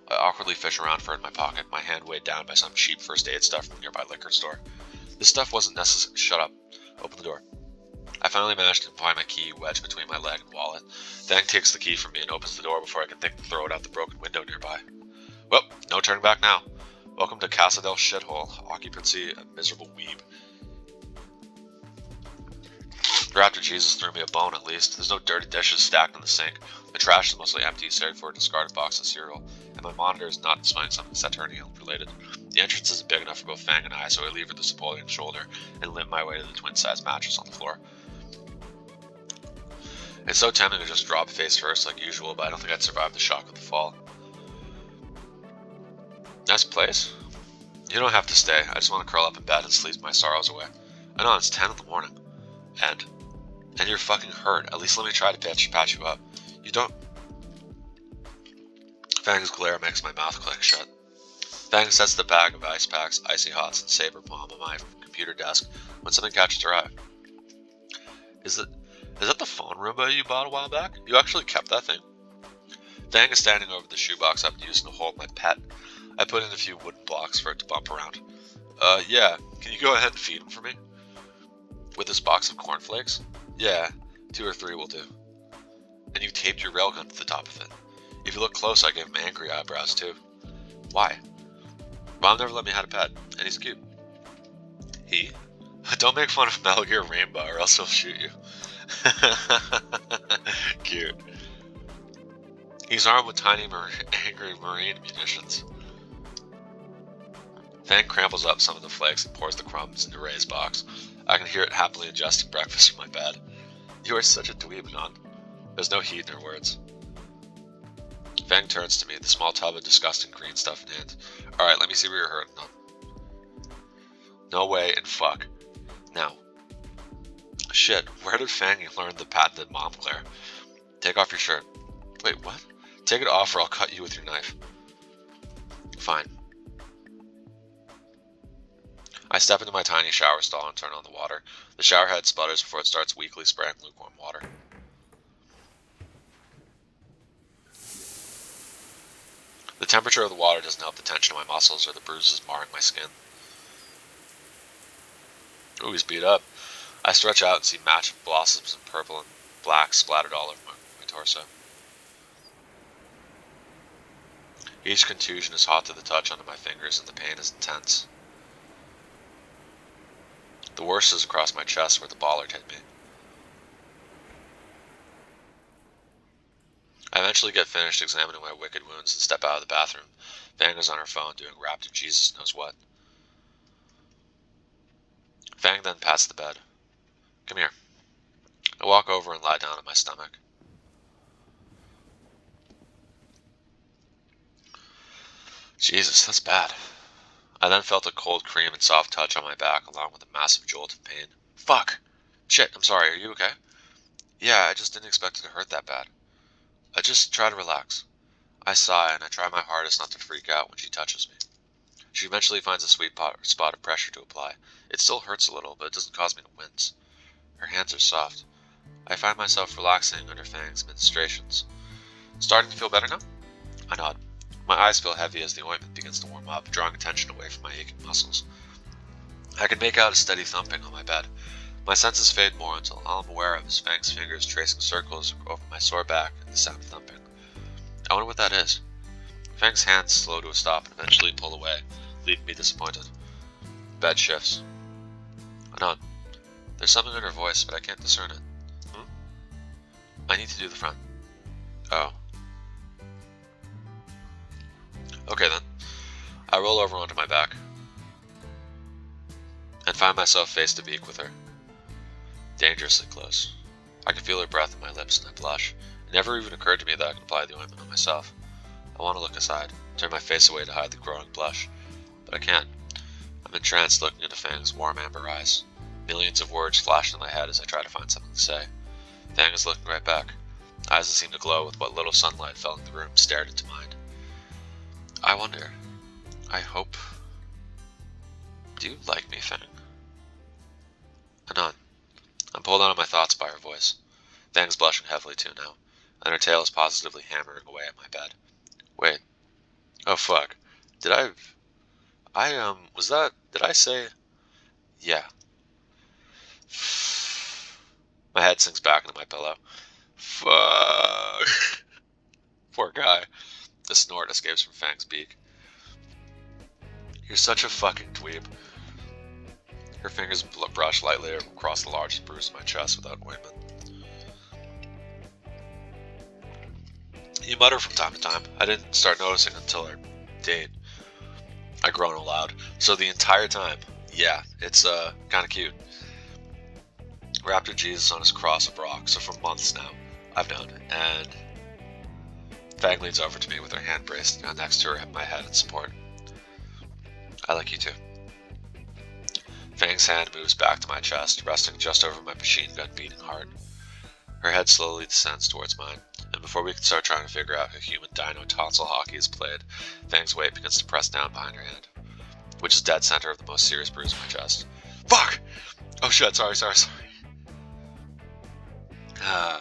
I awkwardly fish around for it in my pocket, my hand weighed down by some cheap first aid stuff from the nearby liquor store. This stuff wasn't necessary. Shut up. Open the door. I finally managed to find my key wedged between my leg and wallet. Fang takes the key from me and opens the door before I can think to throw it out the broken window nearby. Well, no turning back now. Welcome to Casa del Shithole. Occupancy, a miserable weeb. Raptor Jesus threw me a bone at least. There's no dirty dishes stacked in the sink. The trash is mostly empty, save for a discarded box of cereal. And my monitor is not displaying something Saturnian related. The entrance isn't big enough for both Fang and I, so I lever the supporting shoulder and limp my way to the twin-size mattress on the floor. It's so tempting to just drop face first like usual, but I don't think I'd survive the shock of the fall. Nice place? You don't have to stay. I just want to curl up in bed and sleep my sorrows away. I know, it's 10 in the morning. And you're fucking hurt. At least let me try to patch you up. You don't... Fang's glare makes my mouth click shut. Fang sets the bag of ice packs, icy hots, and saber palm on my computer desk when something catches her eye. Is that the phone Roomba you bought a while back? You actually kept that thing? Fang is standing over the shoebox I've been using to hold my pet. I put in a few wooden blocks for it to bump around. Yeah. Can you go ahead and feed him for me? With this box of cornflakes? Yeah, 2 or 3 will do. And you taped your railgun to the top of it. If you look close, I gave him angry eyebrows too. Why? Mom never let me have a pet, and he's cute. He? Don't make fun of Metal Gear Rainbow or else he'll shoot you. Cute. He's armed with tiny angry marine munitions. Fang cramples up some of the flakes and pours the crumbs into Ray's box. I can hear it happily ingesting breakfast from my bed. You are such a dweeb, Non. There's no heat in her words. Fang turns to me, the small tub of disgusting green stuff in hand. Alright, let me see where you're hurting, Non. No way and fuck. Now. Shit, where did Fang learn the patented mom glare? Take off your shirt. Wait, what? Take it off or I'll cut you with your knife. Fine. I step into my tiny shower stall and turn on the water. The shower head sputters before it starts weakly spraying lukewarm water. The temperature of the water doesn't help the tension of my muscles or the bruises marring my skin. Ooh, he's beat up. I stretch out and see matching blossoms of purple and black splattered all over my torso. Each contusion is hot to the touch under my fingers and the pain is intense. The worst is across my chest where the bollard hit me. eventually get finished examining my wicked wounds and step out of the bathroom. Fang is on her phone doing wrapped in Jesus knows what. Fang then pats the bed. Come here. I walk over and lie down on my stomach. Jesus, that's bad. I then felt a cold cream and soft touch on my back along with a massive jolt of pain. Fuck! Shit, I'm sorry, are you okay? Yeah, I just didn't expect it to hurt that bad. I just try to relax. I sigh and I try my hardest not to freak out when she touches me. She eventually finds a sweet spot of pressure to apply. It still hurts a little, but it doesn't cause me to wince. Her hands are soft. I find myself relaxing under Fang's ministrations. Starting to feel better now? I nod. My eyes feel heavy as the ointment begins to warm up, drawing attention away from my aching muscles. I can make out a steady thumping on my bed. My senses fade more until all I'm aware of is Fang's fingers tracing circles over my sore back and the sound of thumping. I wonder what that is. Fang's hands slow to a stop and eventually pull away, leaving me disappointed. The bed shifts. I nod. There's something in her voice, but I can't discern it. I need to do the front. Oh. Okay then. I roll over onto my back and find myself face to beak with her. Dangerously close. I can feel her breath on my lips and I blush. It never even occurred to me that I could apply the ointment on myself. I want to look aside, turn my face away to hide the growing blush, but I can't. I'm entranced looking into Fang's warm amber eyes. Millions of words flash in my head as I try to find something to say. Fang is looking right back. Eyes that seem to glow with what little sunlight fell in the room stared into mine. I wonder. I hope. Do you like me, Fang? I nod. I'm pulled out of my thoughts by her voice. Fang's blushing heavily too now, and her tail is positively hammering away at my bed. Wait. Oh fuck. Did I say? Yeah. My head sinks back into my pillow. Fuck. Poor guy. The snort escapes from Fang's beak. You're such a fucking dweeb. Her fingers brush lightly across the largest bruise on my chest without ointment. You mutter from time to time. I didn't start noticing until our date. I groan aloud. So the entire time, yeah, it's kind of cute. Wrapped in Jesus on his cross of rock, so for months now, I've known. And Fang leans over to me with her hand braced next to her my head in support. I like you too. Fang's hand moves back to my chest, resting just over my machine gun beating heart. Her head slowly descends towards mine, and before we can start trying to figure out how human dino tonsil hockey is played, Fang's weight begins to press down behind her hand, which is dead center of the most serious bruise in my chest. Fuck! Oh shit, sorry. I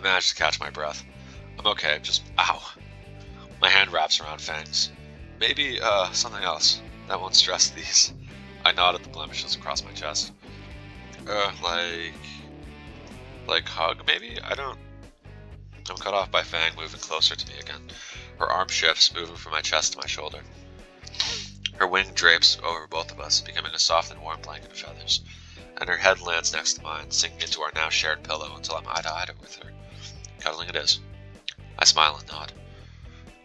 managed to catch my breath. I'm okay, just ow. My hand wraps around Fang's. Maybe, something else. That won't stress these. I nod at the blemishes across my chest. Like hug, maybe? I'm cut off by Fang moving closer to me again. Her arm shifts, moving from my chest to my shoulder. Her wing drapes over both of us, becoming a soft and warm blanket of feathers, and her head lands next to mine, sinking into our now shared pillow until I'm eye to eye with her. Cuddling it is. I smile and nod.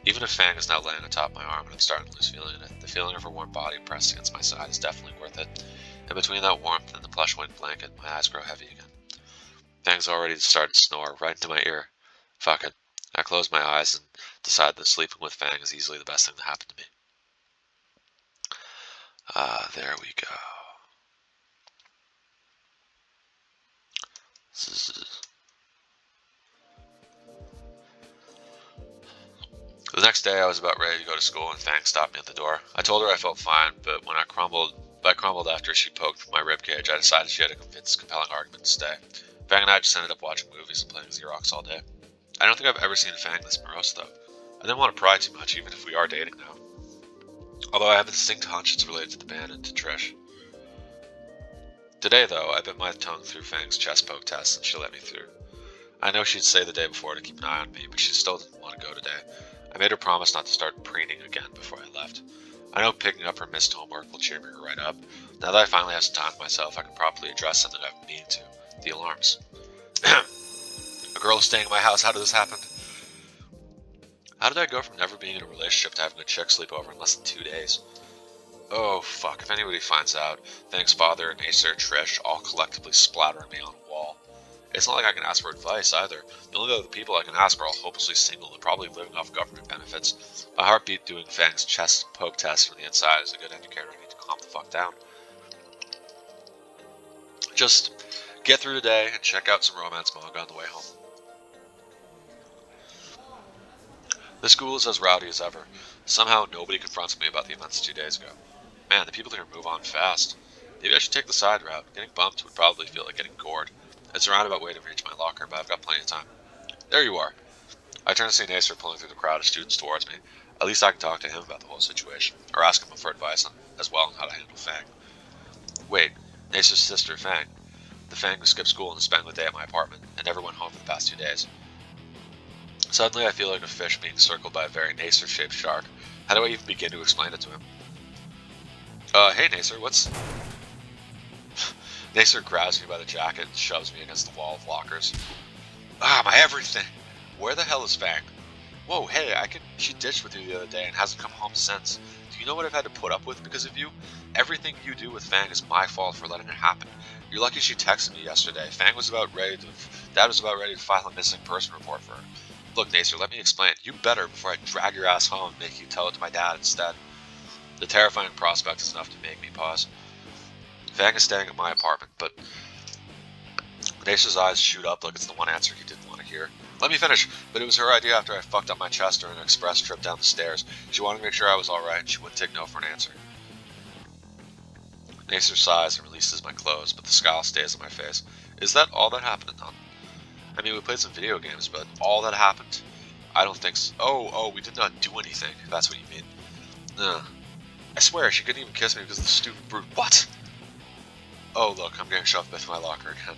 Even if Fang is now laying atop my arm and I'm starting to lose feeling in it, the feeling of her warm body pressed against my side is definitely worth it, and between that warmth and the plush wing blanket, my eyes grow heavy again. Fang's already started to snore right into my ear. Fuck it. I close my eyes and decide that sleeping with Fang is easily the best thing to happen to me. There we go. The next day I was about ready to go to school and Fang stopped me at the door. I told her I felt fine, but when I crumbled after she poked my ribcage, I decided she had a compelling argument to stay. Fang and I just ended up watching movies and playing Xerox all day. I don't think I've ever seen Fang this morose though. I didn't want to pry too much even if we are dating now. Although I have a distinct hunch it's related to the band and to Trish. Today though, I bit my tongue through Fang's chest poke test and she let me through. I know she'd say the day before to keep an eye on me, but she still didn't want to go today. I made her promise not to start preening again before I left. I know picking up her missed homework will cheer me right up. Now that I finally have some time to myself, I can properly address something I've been meaning to. The alarms. A girl is staying in my house, how did this happen? How did I go from never being in a relationship to having a chick sleep over in less than 2 days? Oh, fuck, if anybody finds out, Fang's father and Acer Trish all collectively splattering me on a wall. It's not like I can ask for advice, either. The only other people I can ask are all hopelessly single and probably living off government benefits. My heartbeat doing Fang's chest poke test from the inside is a good indicator I need to calm the fuck down. Just get through the day and check out some romance manga on the way home. The school is as rowdy as ever. Somehow nobody confronts me about the events 2 days ago. Man, the people here move on fast. Maybe I should take the side route. Getting bumped would probably feel like getting gored. It's a roundabout way to reach my locker, but I've got plenty of time. There you are. I turn to see Nacer pulling through the crowd of students towards me. At least I can talk to him about the whole situation, or ask him for advice as well on how to handle Fang. Wait, Nacer's sister, Fang. The Fang who skipped school and spent the day at my apartment, and never went home for the past 2 days. Suddenly I feel like a fish being circled by a very Nacer-shaped shark. How do I even begin to explain it to him? Hey Nacer, what's... Nacer grabs me by the jacket and shoves me against the wall of lockers. Ah, my everything! Where the hell is Fang? Whoa, hey, she ditched with you the other day and hasn't come home since. Do you know what I've had to put up with because of you? Everything you do with Fang is my fault for letting it happen. You're lucky she texted me yesterday. Dad was about ready to file a missing person report for her. Look, Nacer, let me explain. You better before I drag your ass home and make you tell it to my dad instead. The terrifying prospect is enough to make me pause. Fang is staying at my apartment, but Nacer's eyes shoot up like it's the one answer he didn't want to hear. Let me finish, but it was her idea after I fucked up my chest during an express trip down the stairs. She wanted to make sure I was alright and she wouldn't take no for an answer. Nacer sighs and releases my clothes, but the scowl stays on my face. Is that all that happened, None? I mean, we played some video games, but all that happened? I don't think so. Oh, we did not do anything, if that's what you mean. I swear, she couldn't even kiss me because of the stupid brute. What? Oh, look, I'm getting shoved into my locker again.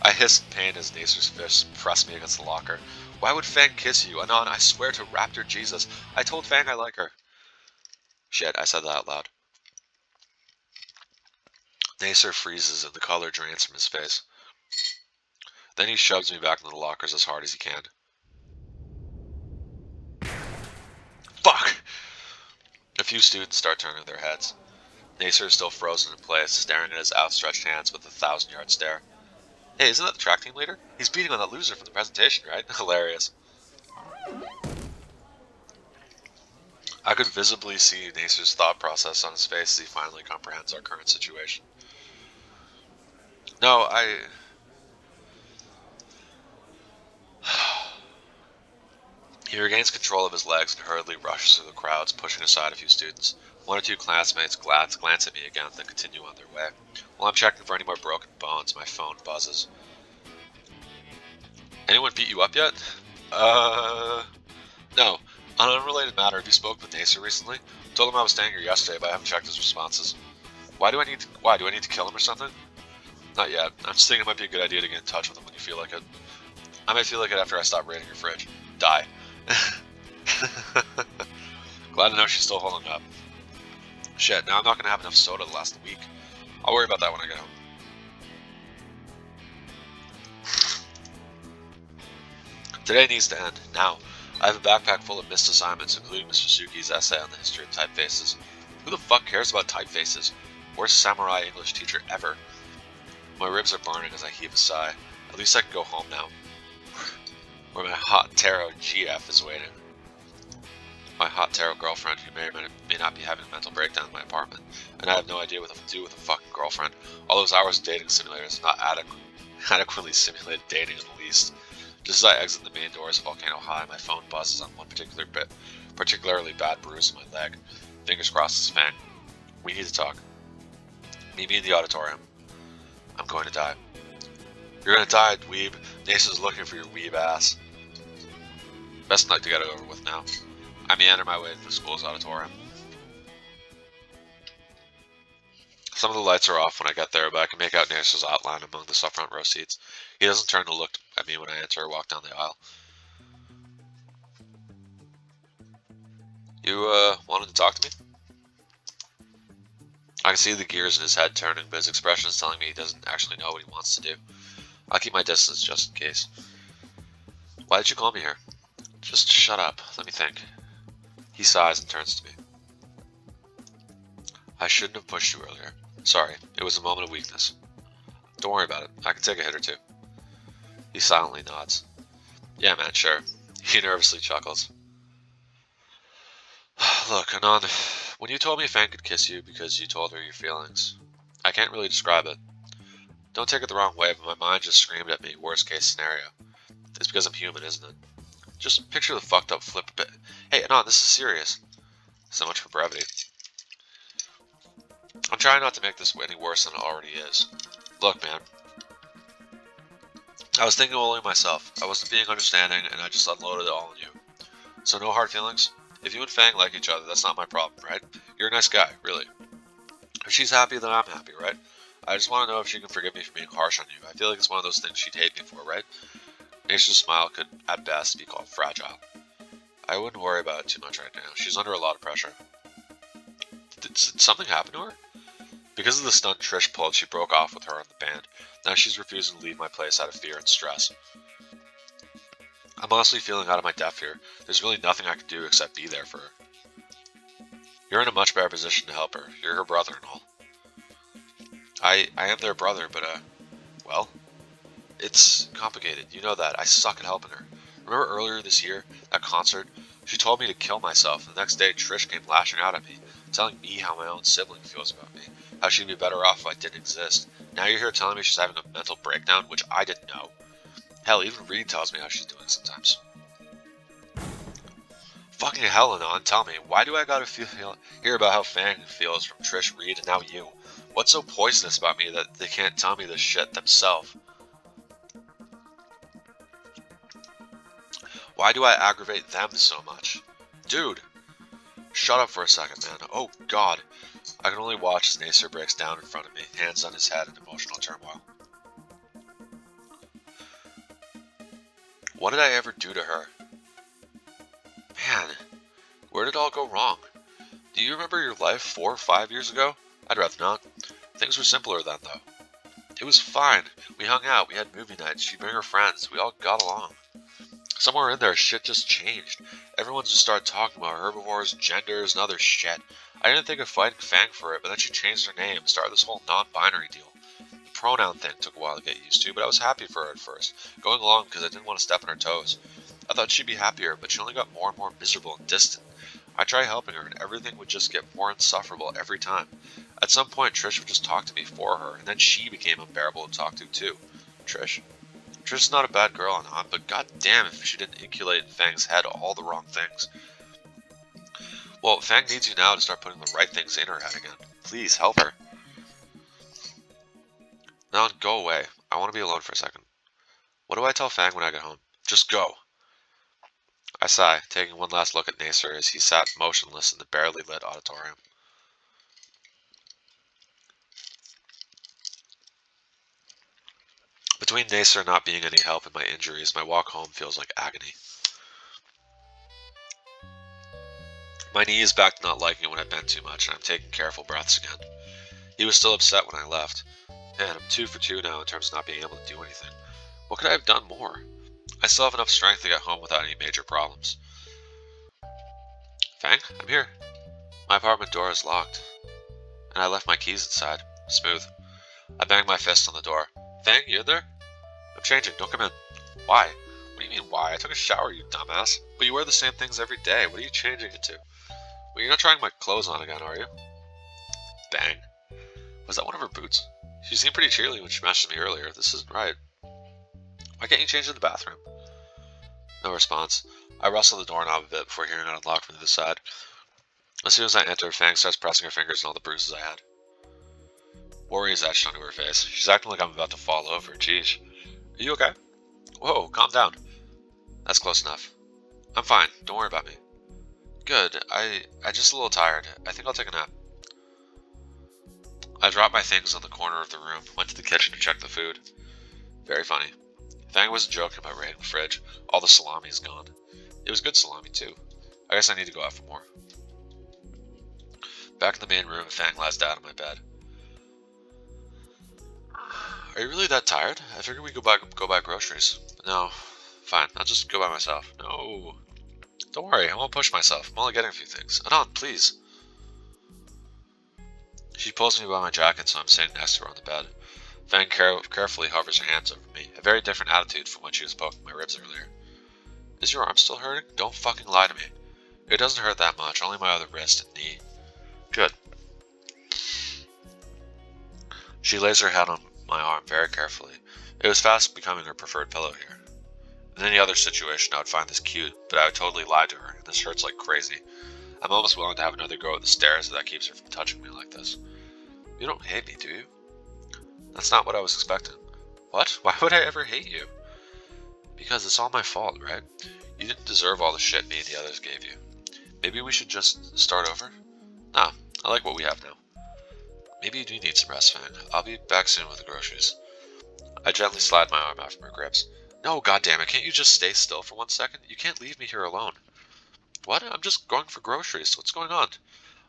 I hissed in pain as Nacer's fist pressed me against the locker. Why would Fang kiss you? Anon, I swear to Raptor Jesus. I told Fang I like her. Shit, I said that out loud. Nacer freezes and the color drains from his face. Then he shoves me back into the lockers as hard as he can. Fuck! A few students start turning their heads. Nacer is still frozen in place, staring at his outstretched hands with a 1,000-yard stare. Hey, isn't that the track team leader? He's beating on that loser from the presentation, right? Hilarious. I could visibly see Nacer's thought process on his face as he finally comprehends our current situation. No, He regains control of his legs and hurriedly rushes through the crowds, pushing aside a few students. One or two classmates glance at me again, then continue on their way. While I'm checking for any more broken bones, my phone buzzes. Anyone beat you up yet? No. On an unrelated matter, have you spoke with Nacer recently? Told him I was staying here yesterday, but I haven't checked his responses. Why do I need to kill him or something? Not yet. I'm just thinking it might be a good idea to get in touch with him when you feel like it. I might feel like it after I stop raiding your fridge. Die. Glad to know she's still holding up. Shit, now I'm not gonna have enough soda to last the week. I'll worry about that when I get home. Today needs to end, now. I have a backpack full of missed assignments, including Mr. Suki's essay on the history of typefaces. Who the fuck cares about typefaces? Worst samurai English teacher ever. My ribs are burning as I heave a sigh. At least I can go home now. Where my hot tarot GF is waiting. My hot tarot girlfriend, who may or may not be having a mental breakdown in my apartment, and I have no idea what to do with a fucking girlfriend. All those hours of dating simulators have not adequately simulated dating in the least. Just as I exit the main doors of Volcano High, my phone buzzes on one particularly bad bruise on my leg. Fingers crossed it's Fang. We need to talk. Meet me in the auditorium. I'm going to die. You're gonna die, dweeb. Nacer's looking for your weeb ass. Best night to get it over with now. I meander my way to the school's auditorium. Some of the lights are off when I get there, but I can make out Nacer's outline among the front row seats. He doesn't turn to look at me when I enter or walk down the aisle. You, wanted to talk to me? I can see the gears in his head turning, but his expression is telling me he doesn't actually know what he wants to do. I'll keep my distance just in case. Why did you call me here? Just shut up. Let me think. He sighs and turns to me. I shouldn't have pushed you earlier. Sorry, it was a moment of weakness. Don't worry about it. I can take a hit or two. He silently nods. Yeah, man, sure. He nervously chuckles. Look, Anon, when you told me Fang could kiss you because you told her your feelings, I can't really describe it. Don't take it the wrong way, but my mind just screamed at me, worst case scenario. It's because I'm human, isn't it? Just picture the fucked up flip a bit. Hey, Anon, this is serious. So much for brevity. I'm trying not to make this any worse than it already is. Look, man. I was thinking only of myself. I wasn't being understanding, and I just unloaded it all on you. So no hard feelings? If you and Fang like each other, that's not my problem, right? You're a nice guy, really. If she's happy, then I'm happy, right? I just want to know if she can forgive me for being harsh on you. I feel like it's one of those things she'd hate me for, right? Nature's smile could, at best, be called fragile. I wouldn't worry about it too much right now. She's under a lot of pressure. Did something happen to her? Because of the stunt Trish pulled, she broke off with her on the band. Now she's refusing to leave my place out of fear and stress. I'm honestly feeling out of my depth here. There's really nothing I can do except be there for her. You're in a much better position to help her. You're her brother and all. I am their brother, but, well, it's complicated. You know that. I suck at helping her. Remember earlier this year, that concert? She told me to kill myself. The next day, Trish came lashing out at me, telling me how my own sibling feels about me, how she'd be better off if I didn't exist. Now you're here telling me she's having a mental breakdown, which I didn't know. Hell, even Reed tells me how she's doing sometimes. Fucking hell, Anon, tell me, why do I gotta hear about how Fang feels from Trish, Reed, and now you? What's so poisonous about me that they can't tell me this shit themselves? Why do I aggravate them so much? Dude! Shut up for a second, man. Oh, God. I can only watch as Nasir breaks down in front of me, hands on his head in emotional turmoil. What did I ever do to her? Man, where did it all go wrong? Do you remember your life 4 or 5 years ago? I'd rather not. Things were simpler then, though. It was fine. We hung out, we had movie nights, she'd bring her friends, we all got along. Somewhere in there, shit just changed. Everyone just started talking about herbivores, genders, and other shit. I didn't think of fighting Fang for it, but then she changed her name and started this whole non-binary deal. The pronoun thing took a while to get used to, but I was happy for her at first, going along because I didn't want to step on her toes. I thought she'd be happier, but she only got more and more miserable and distant. I tried helping her, and everything would just get more insufferable every time. At some point, Trish would just talk to me for her, and then she became unbearable to talk to, too. Trish is not a bad girl, Anon, but goddamn if she didn't inculate in Fang's head all the wrong things. Well, Fang needs you now to start putting the right things in her head again. Please, help her. Anon, go away. I want to be alone for a second. What do I tell Fang when I get home? Just go. I sigh, taking one last look at Nasir as he sat motionless in the barely lit auditorium. Between Nasir not being any help and my injuries, my walk home feels like agony. My knee is back to not liking it when I bend too much, and I'm taking careful breaths again. He was still upset when I left. Man, I'm 2 for 2 now in terms of not being able to do anything. What could I have done more? I still have enough strength to get home without any major problems. Fang, I'm here. My apartment door is locked, and I left my keys inside. Smooth. I banged my fist on the door. Fang, you in there? I'm changing, don't come in. Why? What do you mean, why? I took a shower, you dumbass. But you wear the same things every day. What are you changing into? Well, you're not trying my clothes on again, are you? Bang. Was that one of her boots? She seemed pretty cheerily when she messaged me earlier. This isn't right. Why can't you change in the bathroom? No response. I rustled the doorknob a bit before hearing it unlock from the other side. As soon as I entered, Fang starts pressing her fingers on all the bruises I had. Worry is etched onto her face. She's acting like I'm about to fall over. Jeez. Are you okay? Whoa, calm down. That's close enough. I'm fine. Don't worry about me. Good. I just a little tired. I think I'll take a nap. I dropped my things on the corner of the room, went to the kitchen to check the food. Very funny. Fang wasn't joking about raiding the fridge. All the salami is gone. It was good salami, too. I guess I need to go out for more. Back in the main room, Fang lies down on my bed. Are you really that tired? I figured we'd go buy groceries. No. Fine, I'll just go by myself. No. Don't worry, I won't push myself. I'm only getting a few things. Anon, please. She pulls me by my jacket so I'm sitting next to her on the bed. Fang carefully hovers her hands over me, a very different attitude from when she was poking my ribs earlier. Is your arm still hurting? Don't fucking lie to me. It doesn't hurt that much, only my other wrist and knee. Good. She lays her head on my arm very carefully. It was fast becoming her preferred pillow here. In any other situation, I would find this cute, but I would totally lie to her, and this hurts like crazy. I'm almost willing to have another go at the stairs if that keeps her from touching me like this. You don't hate me, do you? That's not what I was expecting. What? Why would I ever hate you? Because it's all my fault, right? You didn't deserve all the shit me and the others gave you. Maybe we should just start over? Nah, I like what we have now. Maybe you do need some rest, Fang. I'll be back soon with the groceries. I gently slide my arm out from her grips. No, goddammit, can't you just stay still for 1 second? You can't leave me here alone. What? I'm just going for groceries. What's going on?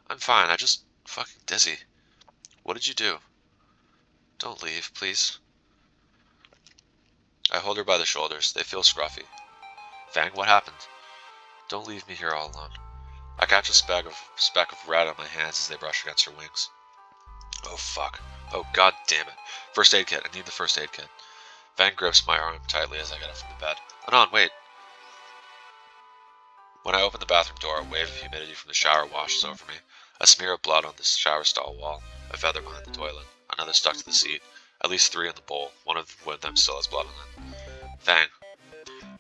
I'm fine, I just fucking dizzy. What did you do? Don't leave, please. I hold her by the shoulders. They feel scruffy. Fang, what happened? Don't leave me here all alone. I catch a speck of red on my hands as they brush against her wings. Oh fuck. Oh god damn it. First aid kit. I need the first aid kit. Fang grips my arm tightly as I get up from the bed. Anon, wait. When I open the bathroom door, a wave of humidity from the shower washes over me. A smear of blood on the shower stall wall. A feather behind the toilet. Another stuck to the seat. At least 3 in the bowl. One of them still has blood on it. Fang.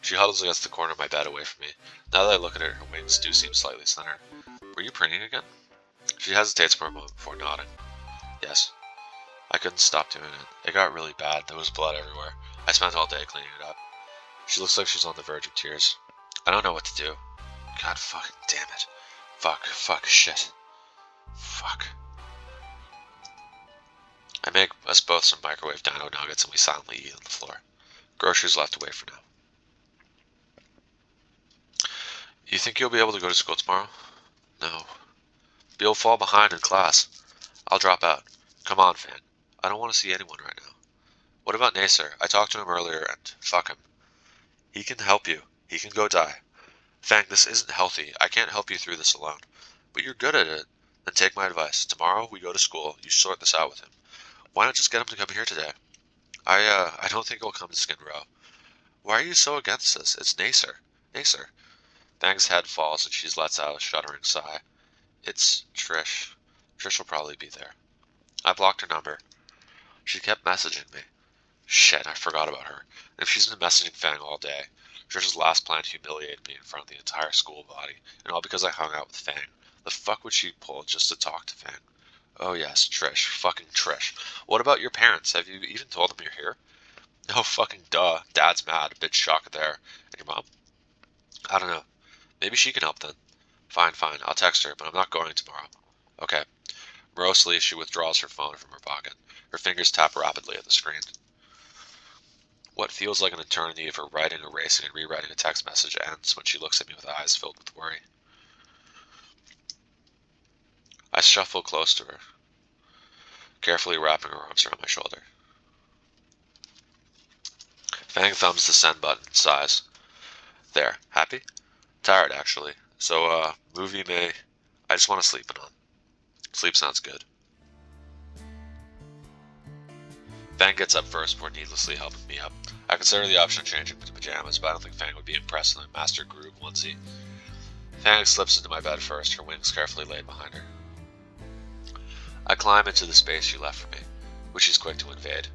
She huddles against the corner of my bed away from me. Now that I look at her, her wings do seem slightly thinner. Were you preening again? She hesitates for a moment before nodding. Yes. I couldn't stop doing it. It got really bad. There was blood everywhere. I spent all day cleaning it up. She looks like she's on the verge of tears. I don't know what to do. God fucking damn it. Fuck, shit. Fuck. I make us both some microwave dino nuggets and we silently eat on the floor. Groceries left away for now. You think you'll be able to go to school tomorrow? No. You'll fall behind in class. I'll drop out. Come on, Fang. I don't want to see anyone right now. What about Nasser? I talked to him earlier and fuck him. He can help you. He can go die. Fang, this isn't healthy. I can't help you through this alone. But you're good at it. Then take my advice. Tomorrow we go to school. You sort this out with him. Why not just get him to come here today? I don't think he'll come to Skid Row. Why are you so against this? It's Nasser. Nasser. Fang's head falls and she lets out a shuddering sigh. It's Trish. Trish will probably be there. I blocked her number. She kept messaging me. Shit, I forgot about her. And if she's been messaging Fang all day, Trish's last plan humiliated me in front of the entire school body, and all because I hung out with Fang. The fuck would she pull just to talk to Fang? Oh yes, Trish. Fucking Trish. What about your parents? Have you even told them you're here? No fucking duh. Dad's mad. A bit shocked there. And your mom? I don't know. Maybe she can help then. Fine. I'll text her, but I'm not going tomorrow. Okay. Morosely, she withdraws her phone from her pocket. Her fingers tap rapidly at the screen. What feels like an eternity of her writing, erasing, and rewriting a text message ends when she looks at me with eyes filled with worry. I shuffle close to her, carefully wrapping her arms around my shoulder. Fang thumbs the send button and sighs. There. Happy? Tired, actually. So, movie may... I just want to sleep it on. Sleep sounds good. Fang gets up first before needlessly helping me up. I consider the option of changing to pajamas, but I don't think Fang would be impressed with a Master Groove onesie. Fang slips into my bed first, her wings carefully laid behind her. I climb into the space she left for me, which she's quick to invade.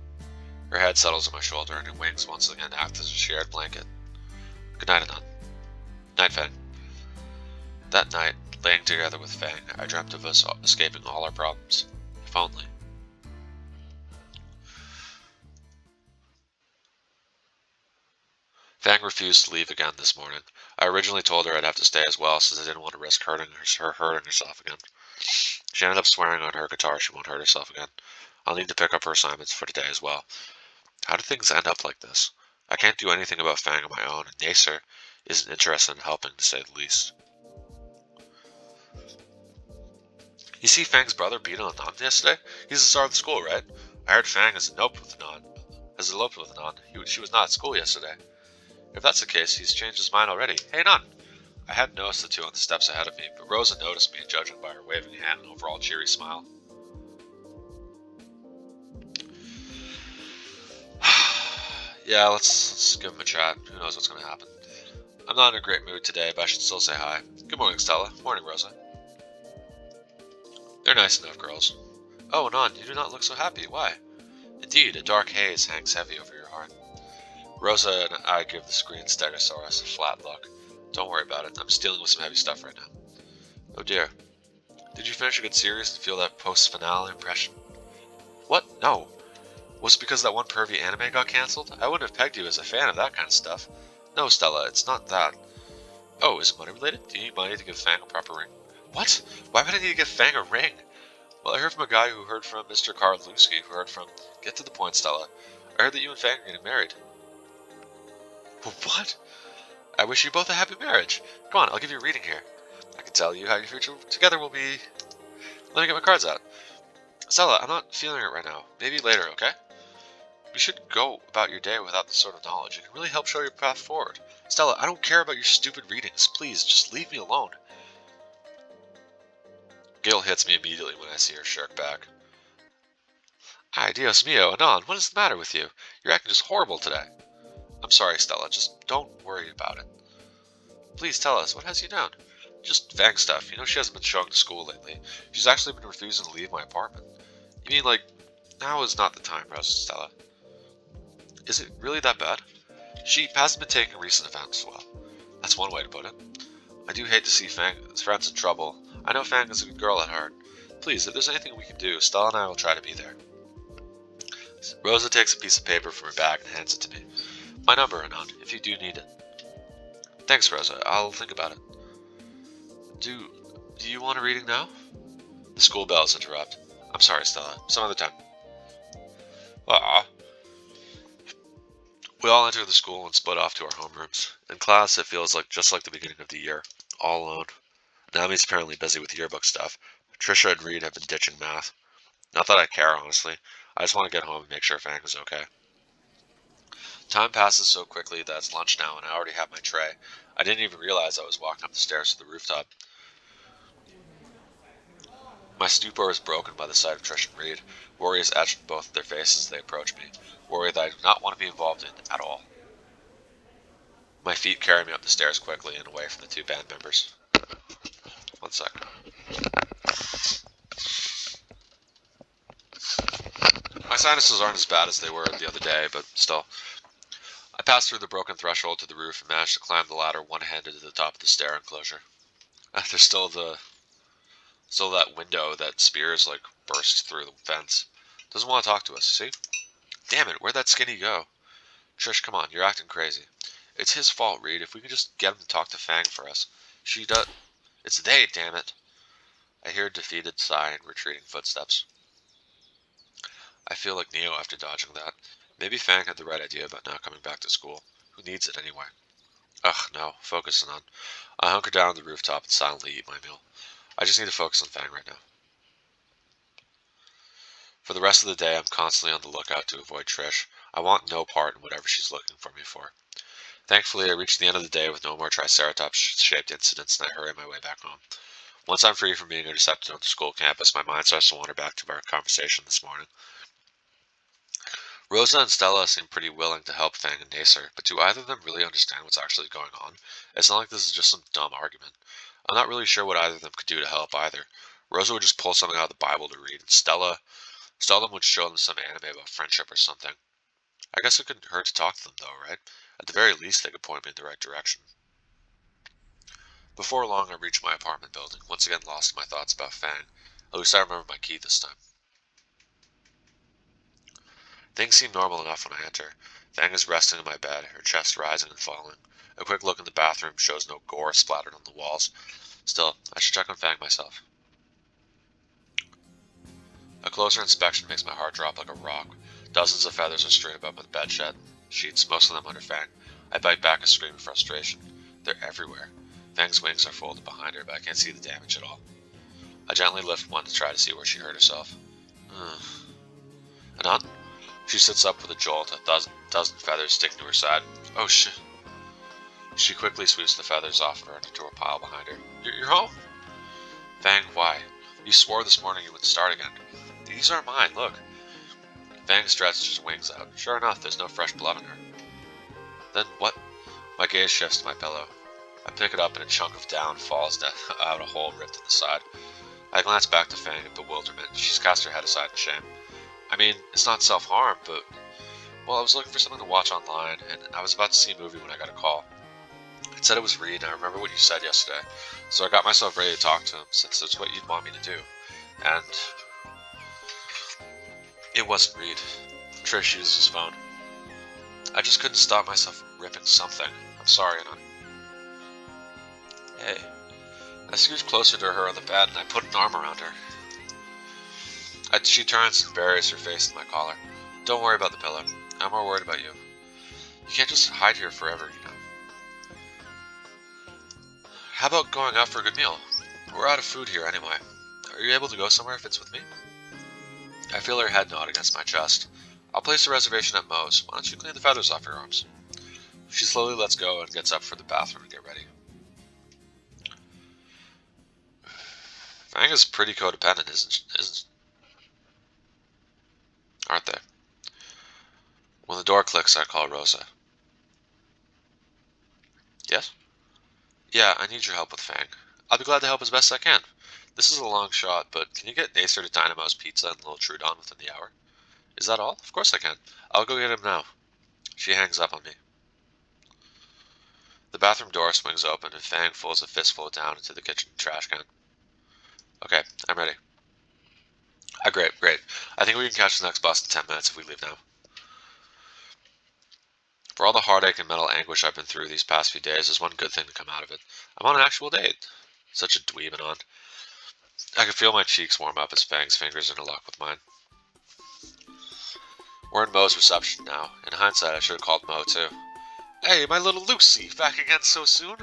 Her head settles on my shoulder, and her wings once again act as a shared blanket. Good night, Anon. Night, Fang. That night, laying together with Fang, I dreamt of us escaping all our problems. If only. Fang refused to leave again this morning. I originally told her I'd have to stay as well since I didn't want to risk hurting herself again. She ended up swearing on her guitar she won't hurt herself again. I'll need to pick up her assignments for today as well. How do things end up like this? I can't do anything about Fang on my own, and Nasser isn't interested in helping, to say the least. You see Fang's brother beat on Anon yesterday? He's the star of the school, right? I heard Fang has eloped with Anon. She was not at school yesterday. If that's the case, he's changed his mind already. Hey, Anon! I hadn't noticed the two on the steps ahead of me, but Rosa noticed me, judging by her waving hand and overall cheery smile. Yeah, let's give him a chat. Who knows what's going to happen. I'm not in a great mood today, but I should still say hi. Good morning, Stella. Morning, Rosa. They're nice enough, girls. Oh, Anon, you do not look so happy. Why? Indeed, a dark haze hangs heavy over your heart. Rosa and I give the screen Stegosaurus a flat look. Don't worry about it. I'm dealing with some heavy stuff right now. Oh dear. Did you finish a good series and feel that post-finale impression? What? No. Was it because that one pervy anime got cancelled? I wouldn't have pegged you as a fan of that kind of stuff. No, Stella, it's not that. Oh, is it money related? Do you need money to give Fang a proper ring? What? Why would I need to give Fang a ring? Well, I heard from a guy who heard from Mr. Karlowski, who heard from... Get to the point, Stella. I heard that you and Fang are getting married. What? I wish you both a happy marriage. Come on, I'll give you a reading here. I can tell you how your future together will be... Let me get my cards out. Stella, I'm not feeling it right now. Maybe later, okay? You should go about your day without this sort of knowledge. It can really help show your path forward. Stella, I don't care about your stupid readings. Please, just leave me alone. Gail hits me immediately when I see her shirk back. Ay, Dios mio, Anon, what is the matter with you? You're acting just horrible today. I'm sorry, Stella, just don't worry about it. Please tell us, what has you down? Just Fang stuff. You know she hasn't been showing to school lately. She's actually been refusing to leave my apartment. You mean, like, now is not the time, Stella. Is it really that bad? She hasn't been taking recent events well. That's one way to put it. I do hate to see Fang's friends in trouble. I know Fang is a good girl at heart. Please, if there's anything we can do, Stella and I will try to be there. Rosa takes a piece of paper from her bag and hands it to me. My number, Anon, if you do need it. Thanks, Rosa. I'll think about it. Do you want a reading now? The school bells interrupt. I'm sorry, Stella. Some other time. We all enter the school and split off to our homerooms. In class, it feels just like the beginning of the year. All alone. Naomi's apparently busy with yearbook stuff. Patricia and Reed have been ditching math. Not that I care, honestly. I just want to get home and make sure Fang is okay. Time passes so quickly that it's lunch now and I already have my tray. I didn't even realize I was walking up the stairs to the rooftop. My stupor is broken by the sight of Trish and Reed. Worry is etched in both of their faces as they approach me. Worry that I do not want to be involved in at all. My feet carry me up the stairs quickly and away from the two band members. One sec. My sinuses aren't as bad as they were the other day, but still. I passed through the broken threshold to the roof and managed to climb the ladder one-handed to the top of the stair enclosure. There's still that window that Spears burst through the fence. Doesn't want to talk to us, see? Damn it, where'd that skinny go? Trish, come on, you're acting crazy. It's his fault, Reed. If we could just get him to talk to Fang for us. She does. It's they, damn it. I hear a defeated sigh and retreating footsteps. I feel like Neo after dodging that. Maybe Fang had the right idea about not coming back to school. Who needs it anyway? Ugh, no. Focusing on. I hunker down on the rooftop and silently eat my meal. I just need to focus on Fang right now. For the rest of the day, I'm constantly on the lookout to avoid Trish. I want no part in whatever she's looking for me for. Thankfully, I reach the end of the day with no more Triceratops-shaped incidents, and I hurry my way back home. Once I'm free from being intercepted on the school campus, my mind starts to wander back to our conversation this morning. Rosa and Stella seem pretty willing to help Fang and Nacer, but do either of them really understand what's actually going on? It's not like this is just some dumb argument. I'm not really sure what either of them could do to help either. Rosa would just pull something out of the Bible to read, and Stella would show them some anime about friendship or something. I guess it couldn't hurt to talk to them though, right? At the very least, they could point me in the right direction. Before long, I reach my apartment building, once again lost in my thoughts about Fang. At least I remember my key this time. Things seem normal enough when I enter. Fang is resting in my bed, her chest rising and falling. A quick look in the bathroom shows no gore splattered on the walls. Still, I should check on Fang myself. A closer inspection makes my heart drop like a rock. Dozens of feathers are strewn above my bedshed, sheets, most of them under Fang. I bite back a scream of frustration. They're everywhere. Fang's wings are folded behind her, but I can't see the damage at all. I gently lift one to try to see where she hurt herself. Anon? She sits up with a jolt, a dozen feathers sticking to her side. Oh shit. She quickly sweeps the feathers off of her into a pile behind her. You're home? Fang, why? You swore this morning you wouldn't start again. These are mine, look. Fang stretches his wings out. Sure enough, there's no fresh blood on her. Then what? My gaze shifts to my pillow. I pick it up and a chunk of down falls out a hole ripped in the side. I glance back to Fang in bewilderment. She's cast her head aside in shame. I mean, it's not self-harm, but... Well, I was looking for something to watch online, and I was about to see a movie when I got a call. It said it was Reed, and I remember what you said yesterday, so I got myself ready to talk to him, since it's what you'd want me to do. And... It wasn't Reed. Trish used his phone. I just couldn't stop myself from ripping something. I'm sorry, Anna. Hey. I scooch closer to her on the bed, and I put an arm around her. She turns and buries her face in my collar. Don't worry about the pillow. I'm more worried about you. You can't just hide here forever, you know. How about going out for a good meal? We're out of food here anyway. Are you able to go somewhere if it's with me? I feel her head nod against my chest. I'll place a reservation at Moe's. Why don't you clean the feathers off your arms? She slowly lets go and gets up for the bathroom to get ready. Fang is pretty codependent, isn't aren't they? When the door clicks, I call Rosa. Yes? Yeah, I need your help with Fang. I'll be glad to help as best I can. This is a long shot, but can you get Nacer to Dynamo's Pizza and Little Trudon within the hour? Is that all? Of course I can. I'll go get him now. She hangs up on me. The bathroom door swings open and Fang pulls a fistful down into the kitchen trash can. Okay, I'm ready. Great. I think we can catch the next bus in 10 minutes if we leave now. For all the heartache and mental anguish I've been through these past few days, there's one good thing to come out of it. I'm on an actual date. Such a dweeb and on. I can feel my cheeks warm up as Fang's fingers interlock with mine. We're in Moe's reception now. In hindsight, I should have called Moe too. Hey, my little Lucy, back again so soon?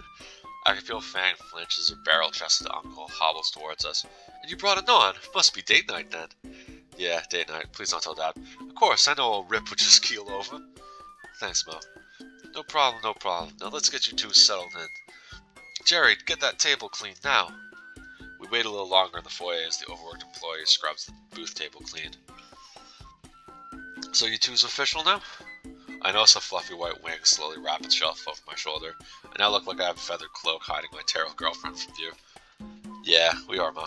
I can feel Fang flinch as her barrel-chested uncle hobbles towards us. And you brought it on. Must be date night then. Yeah, date night. Please don't tell Dad. Of course, I know old Rip would just keel over. Thanks, Mo. No problem. Now let's get you two settled in. Jerry, get that table clean now. We wait a little longer in the foyer as the overworked employee scrubs the booth table clean. So you two's official now? I notice a fluffy white wing slowly wrap itself over my shoulder, and I look like I have a feathered cloak hiding my terrible girlfriend from view. Yeah, we are, Mo.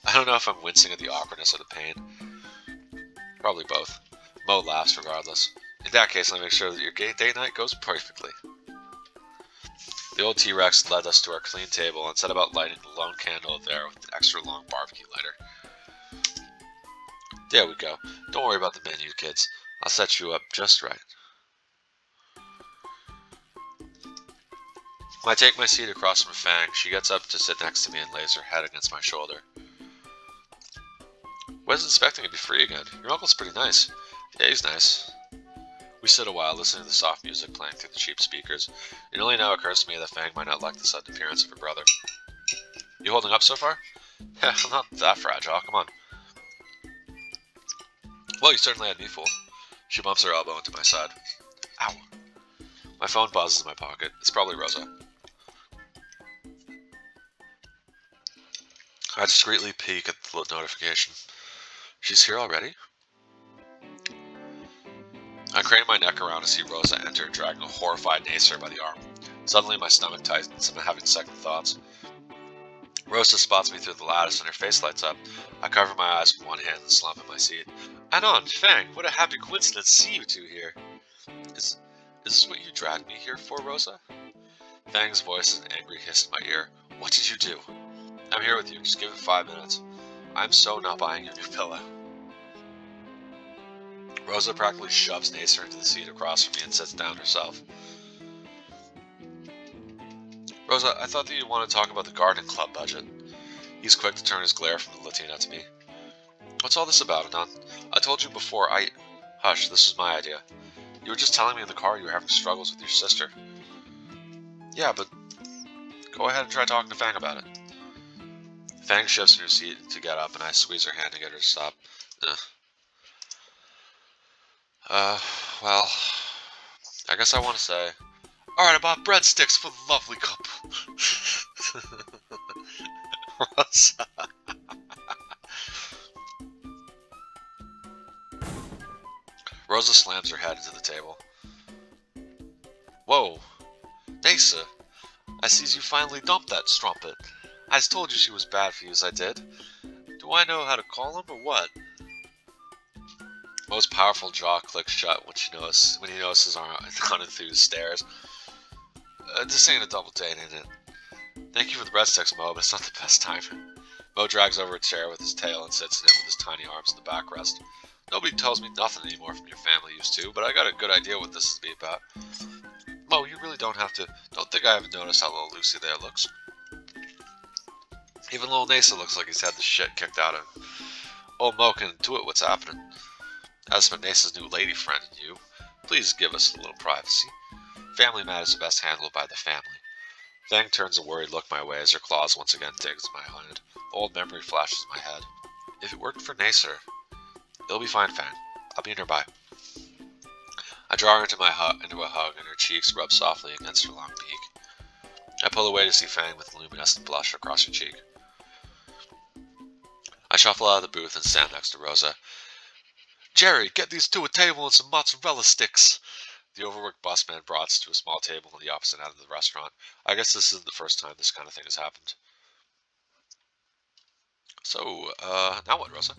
I don't know if I'm wincing at the awkwardness or the pain. Probably both. Mo laughs regardless. In that case, let me make sure that your date night goes perfectly. The old T-Rex led us to our clean table and set about lighting the lone candle there with an extra long barbecue lighter. There we go. Don't worry about the menu, kids. I'll set you up just right. When I take my seat across from Fang, she gets up to sit next to me and lays her head against my shoulder. Wasn't expecting to be free again. Your uncle's pretty nice. Yeah, he's nice. We sit a while listening to the soft music playing through the cheap speakers. It only now occurs to me that Fang might not like the sudden appearance of her brother. You holding up so far? Yeah, I'm not that fragile. Come on. Well, you certainly had me fooled. She bumps her elbow into my side. Ow. My phone buzzes in my pocket. It's probably Rosa. I discreetly peek at the notification. She's here already? I crane my neck around to see Rosa enter, dragging a horrified Nacer by the arm. Suddenly my stomach tightens and I'm having second thoughts. Rosa spots me through the lattice and her face lights up. I cover my eyes with one hand and slump in my seat. Anon, Fang, what a happy coincidence to see you two here. Is this what you dragged me here for, Rosa? Fang's voice is an angry hiss in my ear. What did you do? I'm here with you, just give it 5 minutes. I'm so not buying your new pillow. Rosa practically shoves Nacer into the seat across from me and sits down herself. Rosa, I thought that you'd want to talk about the garden club budget. He's quick to turn his glare from the Latina to me. What's all this about, Anon? I told you before Hush, this was my idea. You were just telling me in the car you were having struggles with your sister. Yeah, but go ahead and try talking to Fang about it. Fang shifts in her seat to get up, and I squeeze her hand to get her to stop. Well, I guess I want to say... Alright, I bought breadsticks for the lovely couple. Rosa. Rosa slams her head into the table. Whoa. Nasa, I sees you finally dumped that strumpet. I told you she was bad for you as I did. Do I know how to call him or what? Mo's powerful jaw clicks shut when he notices our unenthused stares. This ain't a double date, ain't it? Thank you for the breadsticks, Mo, but it's not the best time. Mo drags over a chair with his tail and sits in it with his tiny arms in the backrest. Nobody tells me nothing anymore from your family used to, but I got a good idea what this is to be about. Mo, you really don't have to. Don't think I haven't noticed how little Lucy there looks. Even little Nasa looks like he's had the shit kicked out of him. Old Mo can intuit what's happening. As for Nasa's new lady friend and you, please give us a little privacy. Family matters are best handled by the family. Fang turns a worried look my way as her claws once again digs my hand. Old memory flashes in my head. If it worked for Nasa, it'll be fine, Fang. I'll be nearby. I draw her into a hug, and her cheeks rub softly against her long beak. I pull away to see Fang with luminescent blush across her cheek. I shuffle out of the booth and stand next to Rosa. Jerry, get these two a table and some mozzarella sticks. The overworked busman brought us to a small table on the opposite end of the restaurant. I guess this isn't the first time this kind of thing has happened. So, now what, Rosa?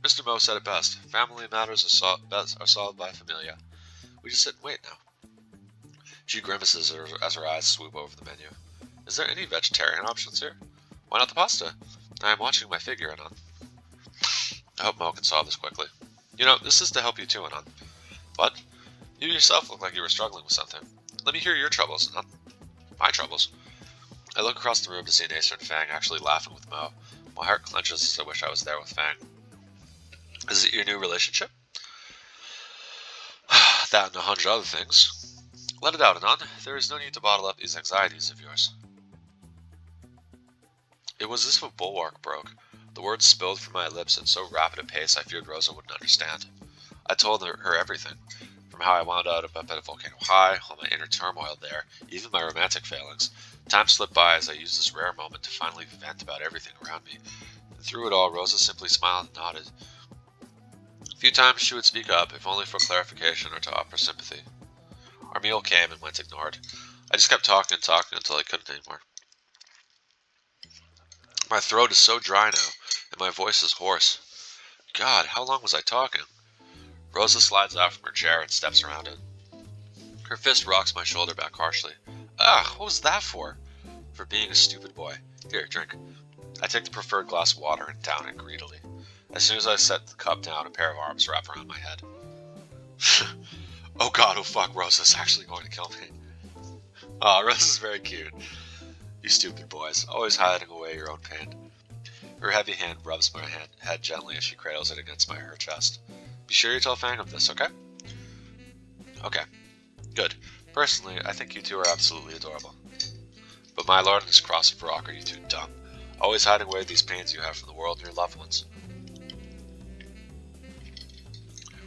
Mr. Mo said it best. Family matters are solved by familia. We just sit and wait now. She grimaces as her eyes swoop over the menu. Is there any vegetarian options here? Why not the pasta? I am watching my figure, Anon. I hope Mo can solve this quickly. You know, this is to help you too, Anon. What? You yourself look like you were struggling with something. Let me hear your troubles, not my troubles. I look across the room to see Nasa and Fang actually laughing with Mo. My heart clenches as I wish I was there with Fang. Is it your new relationship? That and 100 other things. Let it out, Anon. There is no need to bottle up these anxieties of yours. It was as if a bulwark broke. The words spilled from my lips at so rapid a pace I feared Rosa wouldn't understand. I told her everything, from how I wound up at Volcano High, all my inner turmoil there, even my romantic failings. Time slipped by as I used this rare moment to finally vent about everything around me. And through it all, Rosa simply smiled and nodded. A few times she would speak up, if only for clarification or to offer sympathy. Our meal came and went ignored. I just kept talking and talking until I couldn't anymore. My throat is so dry now, and my voice is hoarse. God, how long was I talking? Rosa slides out from her chair and steps around it. Her fist rocks my shoulder back harshly. Ah, what was that for? For being a stupid boy. Here, drink. I take the preferred glass of water and down it greedily. As soon as I set the cup down, a pair of arms wrap around my head. Oh god, oh fuck, Rosa's actually going to kill me. Aw, Rosa's very cute. You stupid boys, always hiding away your own pain. Her heavy hand rubs my head gently as she cradles it against her chest. Be sure you tell Fang of this, okay? Okay. Good. Personally, I think you two are absolutely adorable. But my lord and his cross of rock, are you too dumb? Always hiding away these pains you have from the world and your loved ones.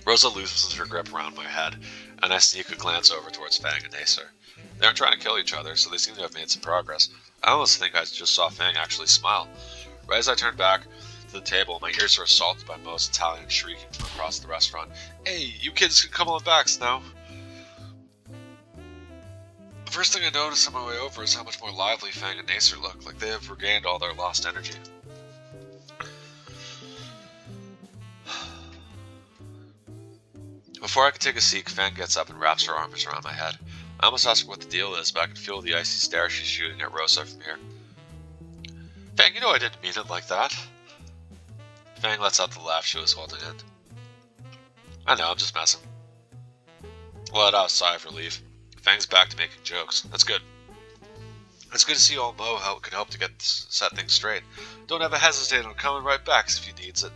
Rosa loosens her grip around my head, and I sneak a glance over towards Fang and Nasa. They aren't trying to kill each other, so they seem to have made some progress. I almost think I just saw Fang actually smile. Right as I turned back to the table, my ears were assaulted by Mo's Italian shrieking from across the restaurant. Hey, you kids can come on back now. The first thing I noticed on my way over is how much more lively Fang and Nasa look, like they have regained all their lost energy. Before I could take a seat, Fang gets up and wraps her arms around my head. I almost ask her what the deal is, but I can feel the icy stare she's shooting at Rosa from here. Fang, you know I didn't mean it like that. Fang lets out the laugh she was holding in. I know, I'm just messing. Let out a sigh of relief. Fang's back to making jokes. That's good. It's good to see old Mo could help to set things straight. Don't ever hesitate on coming right back if you needs it.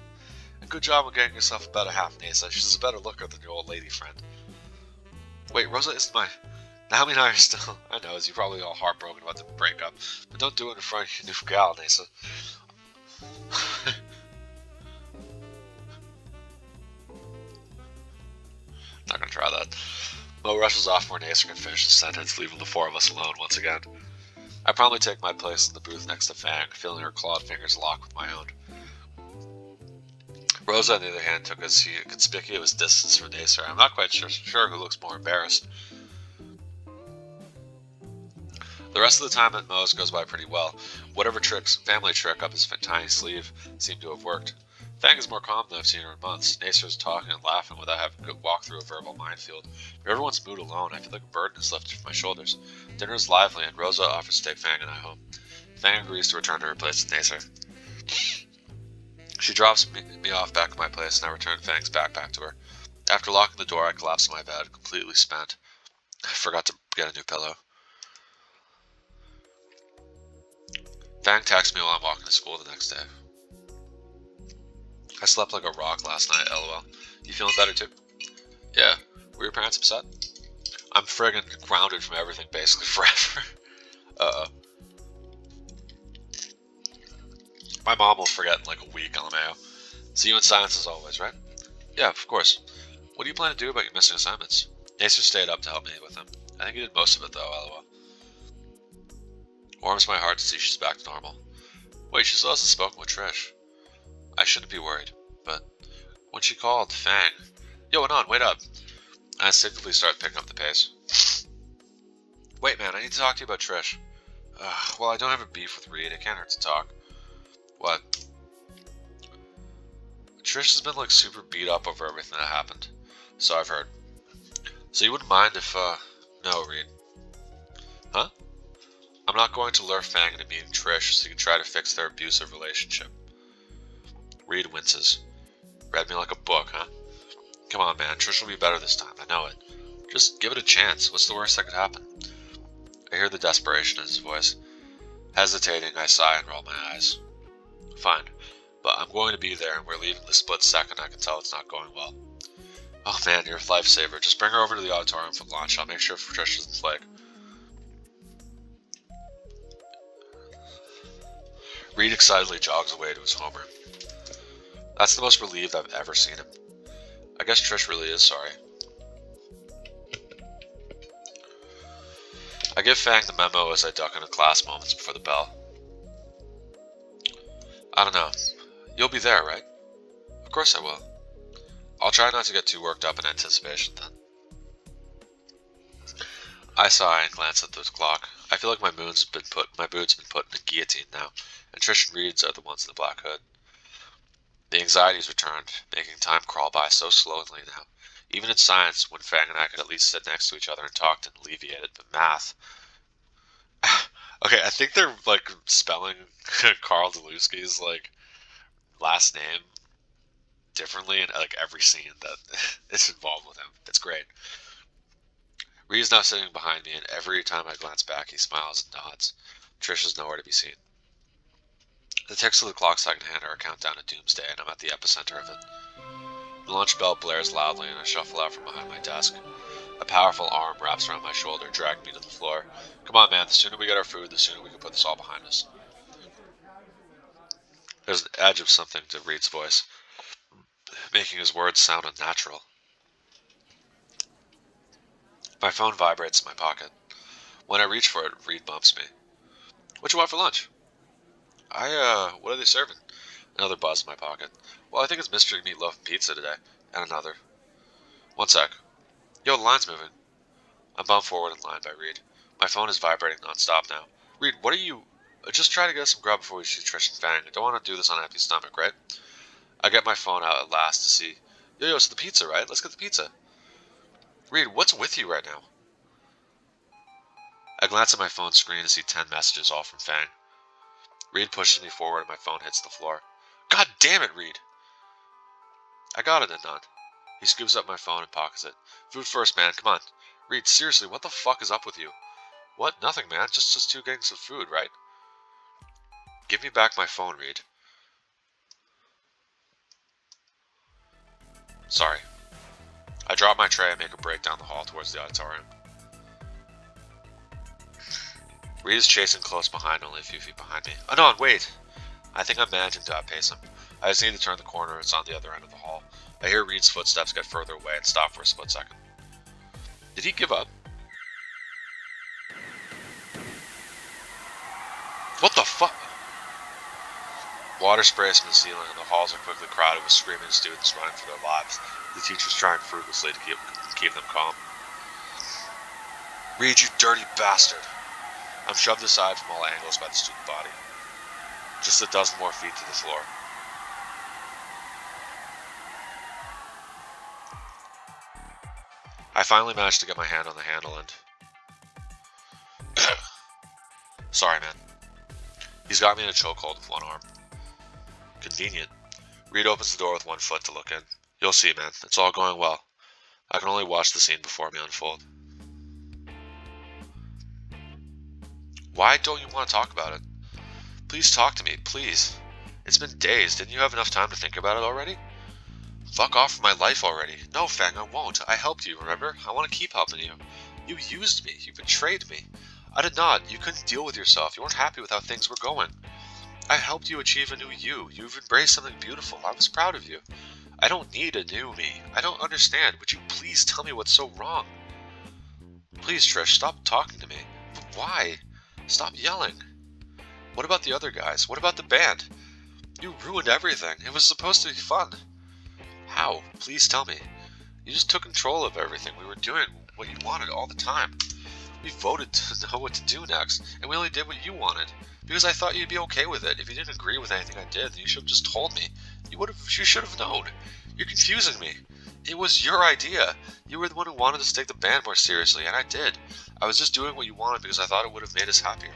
And good job on getting yourself a better half, Nasa. She's a better looker than your old lady friend. Wait, Rosa isn't my... Naomi and I are still... I know, as you're probably all heartbroken about the breakup, but don't do it in front of your new gal, Nasa. Not gonna try that. Mo rushes off before Nacer can finish his sentence, leaving the four of us alone once again. I promptly take my place in the booth next to Fang, feeling her clawed fingers lock with my own. Rosa, on the other hand, took a conspicuous distance from Nacer. I'm not quite sure who looks more embarrassed. The rest of the time at Mo's goes by pretty well. Whatever family trick up his tiny sleeve seemed to have worked. Fang is more calm than I've seen her in months. Nacer is talking and laughing without having to walk through a verbal minefield. For everyone's mood alone, I feel like a burden is lifted from my shoulders. Dinner is lively, and Rosa offers to take Fang and I home. Fang agrees to return to her place with Nacer. She drops me off back at my place, and I return Fang's backpack to her. After locking the door, I collapse in my bed, completely spent. I forgot to get a new pillow. Fang texts me while I'm walking to school the next day. I slept like a rock last night, lol. You feeling better too? Yeah. Were your parents upset? I'm friggin' grounded from everything basically forever. Uh-oh. My mom will forget in like a week, LMAO. See you in science as always, right? Yeah, of course. What do you plan to do about your missing assignments? Nacer stayed up to help me with them. I think he did most of it though, lol. Warms my heart to see she's back to normal. Wait, she still hasn't spoken with Trish. I shouldn't be worried, but when she called, Fang... Yo, Anon, wait up. I instinctively started picking up the pace. Wait, man, I need to talk to you about Trish. Well, I don't have a beef with Reed. It can't hurt to talk. What? Trish has been like super beat up over everything that happened. So I've heard. So you wouldn't mind if, no, Reed. Huh? I'm not going to lure Fang into meeting Trish so you can try to fix their abusive relationship. Reed winces. Read me like a book, huh? Come on, man. Trish will be better this time. I know it. Just give it a chance. What's the worst that could happen? I hear the desperation in his voice. Hesitating, I sigh and roll my eyes. Fine. But I'm going to be there, and we're leaving the split second I can tell it's not going well. Oh man, you're a lifesaver. Just bring her over to the auditorium for lunch. I'll make sure Trish doesn't flake. Reed excitedly jogs away to his homer. That's the most relieved I've ever seen him. I guess Trish really is sorry. I give Fang the memo as I duck into class moments before the bell. I don't know. You'll be there, right? Of course I will. I'll try not to get too worked up in anticipation then. I sigh and glance at the clock. I feel like my mood's been put in a guillotine now, and Trish and Reed's are the ones in the black hood. The anxiety's returned, making time crawl by so slowly now. Even in science, when Fang and I could at least sit next to each other and talk to alleviate it, but math... Okay, I think they're, like, spelling Carl Deluski's, like, last name differently in, like, every scene that is involved with him. It's great. Reed's now sitting behind me, and every time I glance back, he smiles and nods. Trish is nowhere to be seen. The ticks of the clock second hand are a countdown to doomsday, and I'm at the epicenter of it. The lunch bell blares loudly, and I shuffle out from behind my desk. A powerful arm wraps around my shoulder, dragging me to the floor. Come on, man, the sooner we get our food, the sooner we can put this all behind us. There's an edge of something to Reed's voice, making his words sound unnatural. My phone vibrates in my pocket. When I reach for it, Reed bumps me. What you want for lunch? What are they serving? Another buzz in my pocket. Well, I think it's mystery meatloaf and pizza today. And another. One sec. Yo, the line's moving. I'm bumped forward in line by Reed. My phone is vibrating non-stop now. Reed, what are you... Just try to get some grub before we shoot Trish and Fang. I don't want to do this on an empty stomach, right? I get my phone out at last to see... Yo, it's the pizza, right? Let's get the pizza. Reed, what's with you right now? I glance at my phone screen and see 10 messages, all from Fang. Reed pushes me forward and my phone hits the floor. God damn it, Reed! I got it, Anon. He scoops up my phone and pockets it. Food first, man, come on. Reed, seriously, what the fuck is up with you? What? Nothing, man. Just two getting some food, right? Give me back my phone, Reed. Sorry. I drop my tray and make a break down the hall towards the auditorium. Reed is chasing close behind, only a few feet behind me. Anon, wait! I think I'm managing to outpace him. I just need to turn the corner and it's on the other end of the hall. I hear Reed's footsteps get further away and stop for a split second. Did he give up? What the fuck? Water sprays from the ceiling and the halls are quickly crowded with screaming students running for their lives. The teachers trying fruitlessly to keep them calm. Reed, you dirty bastard! I'm shoved aside from all angles by the student body. Just a dozen more feet to the floor. I finally managed to get my hand on the handle and... Sorry, man. He's got me in a chokehold with one arm. Convenient. Reed opens the door with one foot to look in. You'll see, man. It's all going well. I can only watch the scene before me unfold. Why don't you want to talk about it? Please talk to me, please. It's been days. Didn't you have enough time to think about it already? Fuck off from my life already. No, Fang, I won't. I helped you, remember? I want to keep helping you. You used me. You betrayed me. I did not. You couldn't deal with yourself. You weren't happy with how things were going. I helped you achieve a new you. You've embraced something beautiful. I was proud of you. I don't need a new me. I don't understand. Would you please tell me what's so wrong? Please, Trish, stop talking to me. But why? Stop yelling. What about the other guys? What about the band? You ruined everything. It was supposed to be fun. How? Please tell me. You just took control of everything. We were doing what you wanted all the time. We voted to know what to do next, and we only did what you wanted. Because I thought you'd be okay with it. If you didn't agree with anything I did, then you should have just told me. You should have known. You're confusing me. It was your idea. You were the one who wanted to take the band more seriously, and I did. I was just doing what you wanted because I thought it would have made us happier.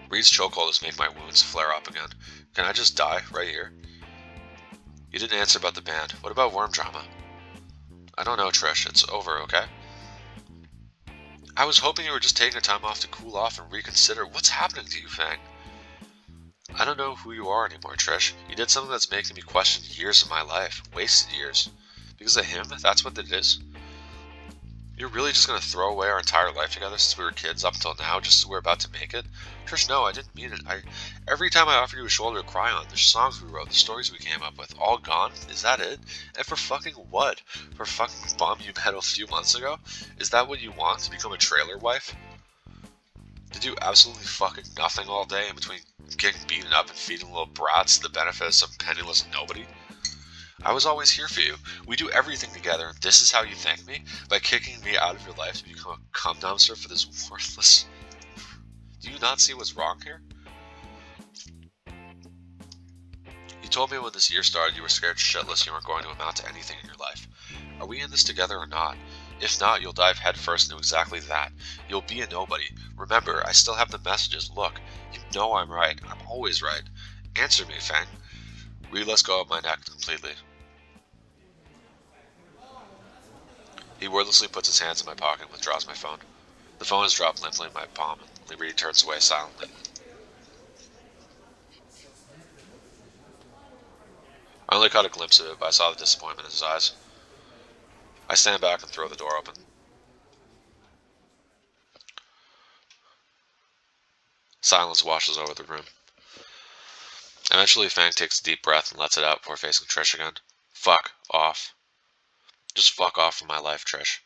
Reed's chokehold is making my wounds flare up again. Can I just die right here? You didn't answer about the band. What about worm drama? I don't know, Trish. It's over, okay? I was hoping you were just taking a time off to cool off and reconsider. What's happening to you, Fang? I don't know who you are anymore, Trish. You did something that's making me question years of my life. Wasted years. Because of him? That's what it is? You're really just going to throw away our entire life together since we were kids up until now, just as we're about to make it? Trish, no, I didn't mean it. Every time I offered you a shoulder to cry on, the songs we wrote, the stories we came up with, all gone? Is that it? And for fucking what? For fucking bomb you met a few months ago? Is that what you want, to become a trailer wife? To do absolutely fucking nothing all day in between getting beaten up and feeding little brats to the benefit of some penniless nobody? I was always here for you. We do everything together, and this is how you thank me? By kicking me out of your life to become a cum dumpster for this worthless... Do you not see what's wrong here? You told me when this year started you were scared shitless you weren't going to amount to anything in your life. Are we in this together or not? If not, you'll dive headfirst into exactly that. You'll be a nobody. Remember, I still have the messages. Look, you know I'm right. I'm always right. Answer me, Fang. Reed lets go of my neck completely. He wordlessly puts his hands in my pocket and withdraws my phone. The phone is dropped limply in my palm, and Reed turns away silently. I only caught a glimpse of it, but I saw the disappointment in his eyes. I stand back and throw the door open. Silence washes over the room. Eventually, Fang takes a deep breath and lets it out before facing Trish again. Fuck off. Just fuck off from my life, Trish.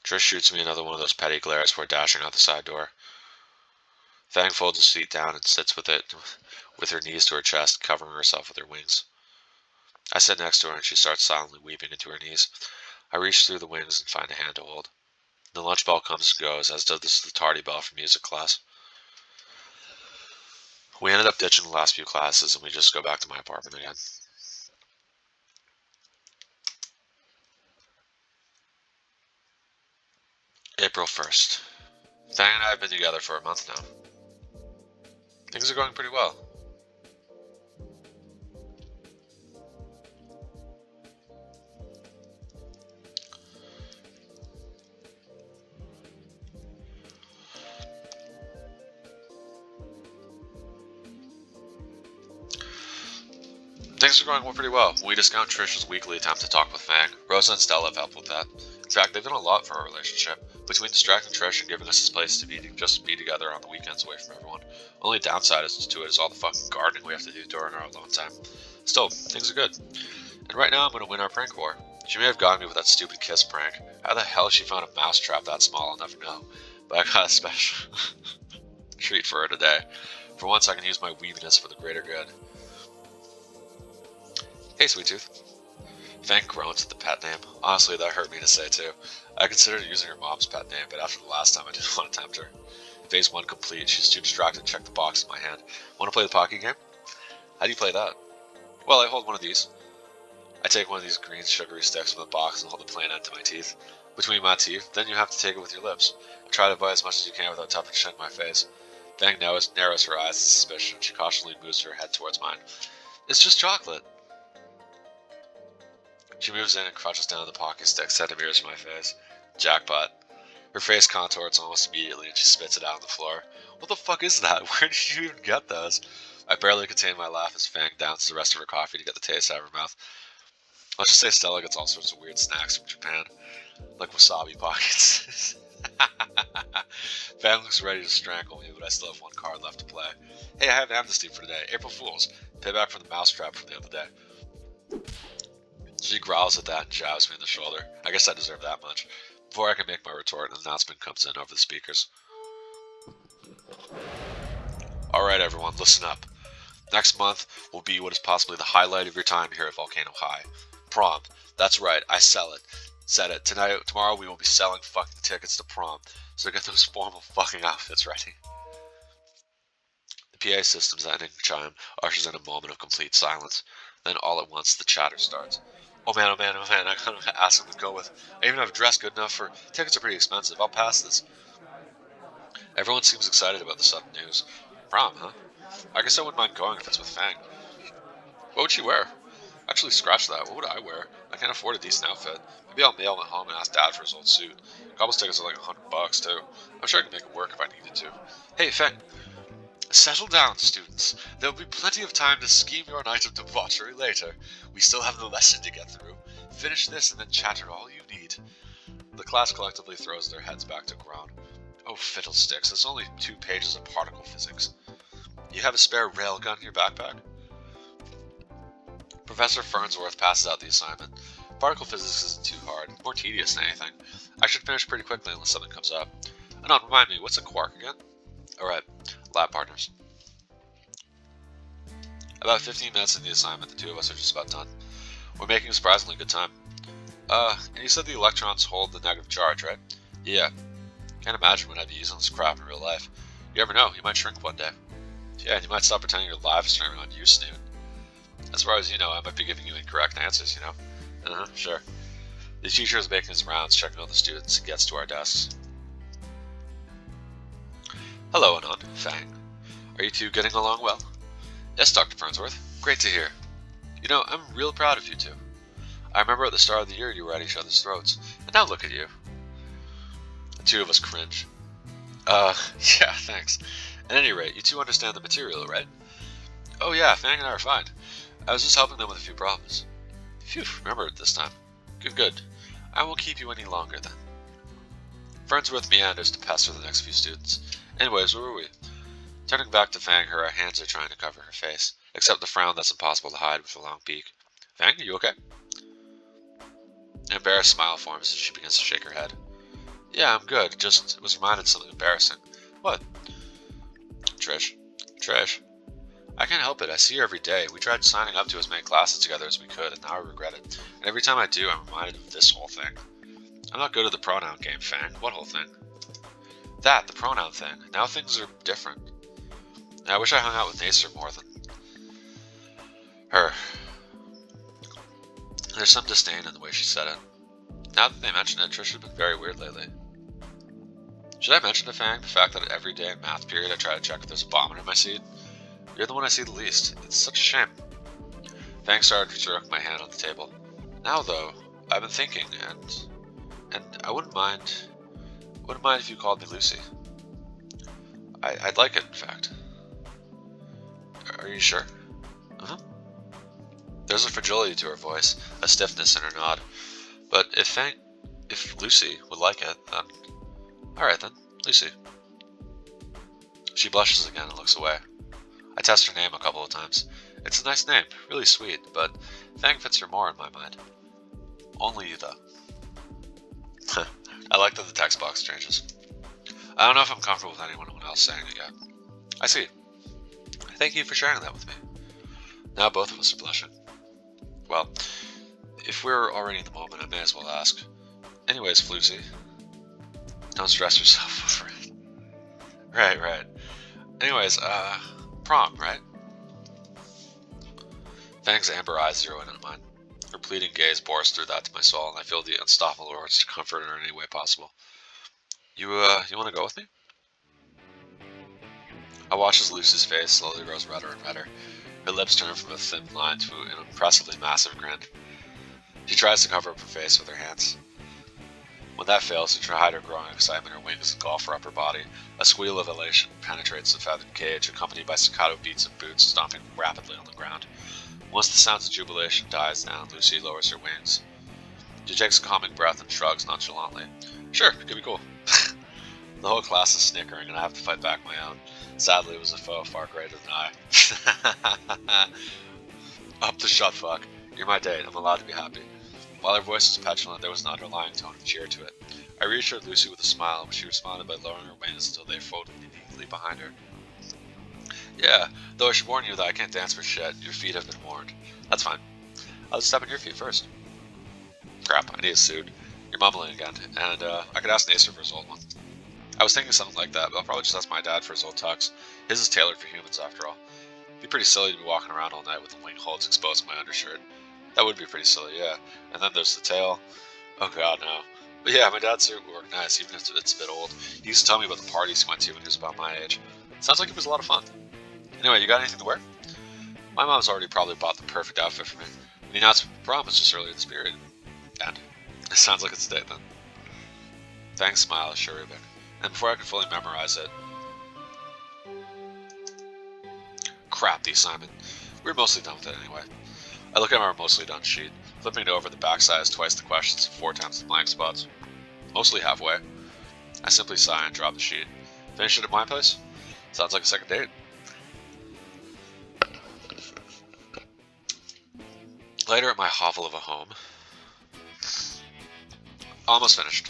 Trish shoots me another one of those petty glares before dashing out the side door. Fang folds his feet down and sits with her knees to her chest, covering herself with her wings. I sit next to her and she starts silently weeping into her knees. I reach through the wings and find a hand to hold. The lunch bell comes and goes, as does the tardy bell from music class. We ended up ditching the last few classes and we just go back to my apartment again. April 1st. Fang and I have been together for a month now. Things are going pretty well. Things are going pretty well. We discount Trish's weekly attempt to talk with Fang. Rosa and Stella have helped with that. In fact, they've done a lot for our relationship. Between distracting Trish and giving us this place to just be together on the weekends away from everyone. Only downside to it is all the fucking gardening we have to do during our alone time. Still, things are good. And right now I'm going to win our prank war. She may have gotten me with that stupid kiss prank. How the hell she found a mousetrap that small, I'll never know. But I got a special treat for her today. For once I can use my weaviness for the greater good. Hey, Sweet Tooth. Fang groans at the pet name. Honestly, that hurt me to say too. I considered using her mom's pet name, but after the last time I didn't want to tempt her. Phase 1 complete. She's too distracted to check the box in my hand. Want to play the pocket game? How do you play that? Well, I hold one of these. I take one of these green sugary sticks from the box and hold the plain end to my teeth. Between my teeth, then you have to take it with your lips. Try to bite as much as you can without touching shit in my face. Fang narrows her eyes in suspicion. She cautiously moves her head towards mine. It's just chocolate. She moves in and crouches down the pocket stick centimeters from my face. Jackpot. Her face contorts almost immediately and she spits it out on the floor. What the fuck is that? Where did you even get those? I barely contain my laugh as Fang downs the rest of her coffee to get the taste out of her mouth. Let's just say Stella gets all sorts of weird snacks from Japan. Like wasabi pockets. Fang looks ready to strangle me, but I still have one card left to play. Hey, I have amnesty for today. April Fools. Payback for the mousetrap from the other day. She growls at that and jabs me in the shoulder. I guess I deserve that much. Before I can make my retort, an announcement comes in over the speakers. Alright everyone, listen up. Next month will be what is possibly the highlight of your time here at Volcano High. Prom. That's right, I said it. Tomorrow we will be selling fucking tickets to prom, so get those formal fucking outfits ready. The PA system's ending chime ushers in a moment of complete silence. Then all at once the chatter starts. Oh man, I gotta ask him to go with. I even have a dress good enough for. Tickets are pretty expensive. I'll pass this. Everyone seems excited about the sudden news. Prom, huh? I guess I wouldn't mind going if it's with Fang. What would she wear? Actually, scratch that. What would I wear? I can't afford a decent outfit. Maybe I'll mail it home and ask Dad for his old suit. Couples tickets are like $100 too. I'm sure I can make it work if I needed to. Hey, Fang. Settle down, students. There will be plenty of time to scheme your night of debauchery later. We still have the lesson to get through. Finish this and then chatter all you need. The class collectively throws their heads back to ground. Oh, fiddlesticks, it's only 2 pages of particle physics. You have a spare railgun in your backpack? Professor Fernsworth passes out the assignment. Particle physics isn't too hard, more tedious than anything. I should finish pretty quickly unless something comes up. Anon, remind me, what's a quark again? Alright, lab partners. About 15 minutes into the assignment, the two of us are just about done. We're making a surprisingly good time. And you said the electrons hold the negative charge, right? Yeah. Can't imagine when I'd be using this crap in real life. You never know, you might shrink one day. Yeah, and you might stop pretending your live streaming on you, Snoot. As far as you know, I might be giving you incorrect answers, you know? Sure. The teacher is making his rounds, checking all the students, and gets to our desks. Hello, Anon. Fang. Are you two getting along well? Yes, Dr. Fernsworth. Great to hear. You know, I'm real proud of you two. I remember at the start of the year you were at each other's throats, and now look at you. The two of us cringe. Yeah, thanks. At any rate, you two understand the material, right? Oh yeah, Fang and I are fine. I was just helping them with a few problems. Phew, remembered this time. Good. I won't keep you any longer then. Fernsworth meanders to pester the next few students. Anyways, where were we? Turning back to Fang, her hands are trying to cover her face, except the frown that's impossible to hide with a long beak. Fang, are you okay? An embarrassed smile forms as she begins to shake her head. Yeah, I'm good, just was reminded of something embarrassing. What? Trish. I can't help it, I see her every day. We tried signing up to as many classes together as we could, and now I regret it. And every time I do, I'm reminded of this whole thing. I'm not good at the pronoun game, Fang. What whole thing? The pronoun thing. Now things are different. And I wish I hung out with Nacer more than her. There's some disdain in the way she said it. Now that they mention it, Trish has been very weird lately. Should I mention to Fang the fact that every day in math period I try to check if there's a bomb in my seat? You're the one I see the least. It's such a shame. Fang started to stroke my hand on the table. Now though, I've been thinking, and I wouldn't mind if you called me Lucy. I'd like it, in fact. Are you sure? There's a fragility to her voice, a stiffness in her nod. But if Lucy would like it, then Alright then, Lucy. She blushes again and looks away. I test her name a couple of times. It's a nice name, really sweet, but Fang fits her more in my mind. Only you, though. I like that the text box changes. I don't know if I'm comfortable with anyone else saying it yet. I see. Thank you for sharing that with me. Now both of us are blushing. Well, if we're already in the moment, I may as well ask. Anyways, Lucy, don't stress yourself over it. Right. Anyways, prom, right? Fang's amber eyes zero in on mine. Her pleading gaze bores through that to my soul, and I feel the unstoppable urge to comfort her in any way possible. You want to go with me? I watch as Lucy's face slowly grows redder and redder. Her lips turn from a thin line to an impressively massive grin. She tries to cover up her face with her hands. When that fails to hide her growing excitement, her wings engulf her upper body. A squeal of elation penetrates the feathered cage, accompanied by staccato beats of boots stomping rapidly on the ground. Once the sounds of jubilation dies down, Lucy lowers her wings. She takes a calming breath and shrugs nonchalantly. Sure, could be cool. The whole class is snickering, and I have to fight back my own. Sadly, it was a foe far greater than I. Up the shut fuck. You're my date. I'm allowed to be happy. While her voice was petulant, there was an underlying tone of cheer to it. I reassured Lucy with a smile, and she responded by lowering her wings until they folded neatly behind her. Yeah, though I should warn you that I can't dance for shit. Your feet have been warned. That's fine. I'll just step on your feet first. Crap, I need a suit. You're mumbling again, and I could ask Nacer for his old one. I was thinking something like that, but I'll probably just ask my dad for his old tux. His is tailored for humans, after all. It'd be pretty silly to be walking around all night with the wing holds exposed to my undershirt. That would be pretty silly, yeah. And then there's the tail. Oh god, no. But yeah, my dad's suit would work nice, even if it's a bit old. He used to tell me about the parties he went to when he was about my age. Sounds like it was a lot of fun. Anyway, you got anything to wear? My mom's already probably bought the perfect outfit for me. The announcement for prom was just earlier this period. And it sounds like it's a date then. Thanks, smile, cherubic. And before I could fully memorize it... Crap, the assignment. We were mostly done with it anyway. I look at our mostly done sheet. Flipping it over, the backside is twice the questions and 4 times the blank spots. Mostly halfway. I simply sigh and drop the sheet. Finish it at my place? Sounds like a second date. Later at my hovel of a home. Almost finished.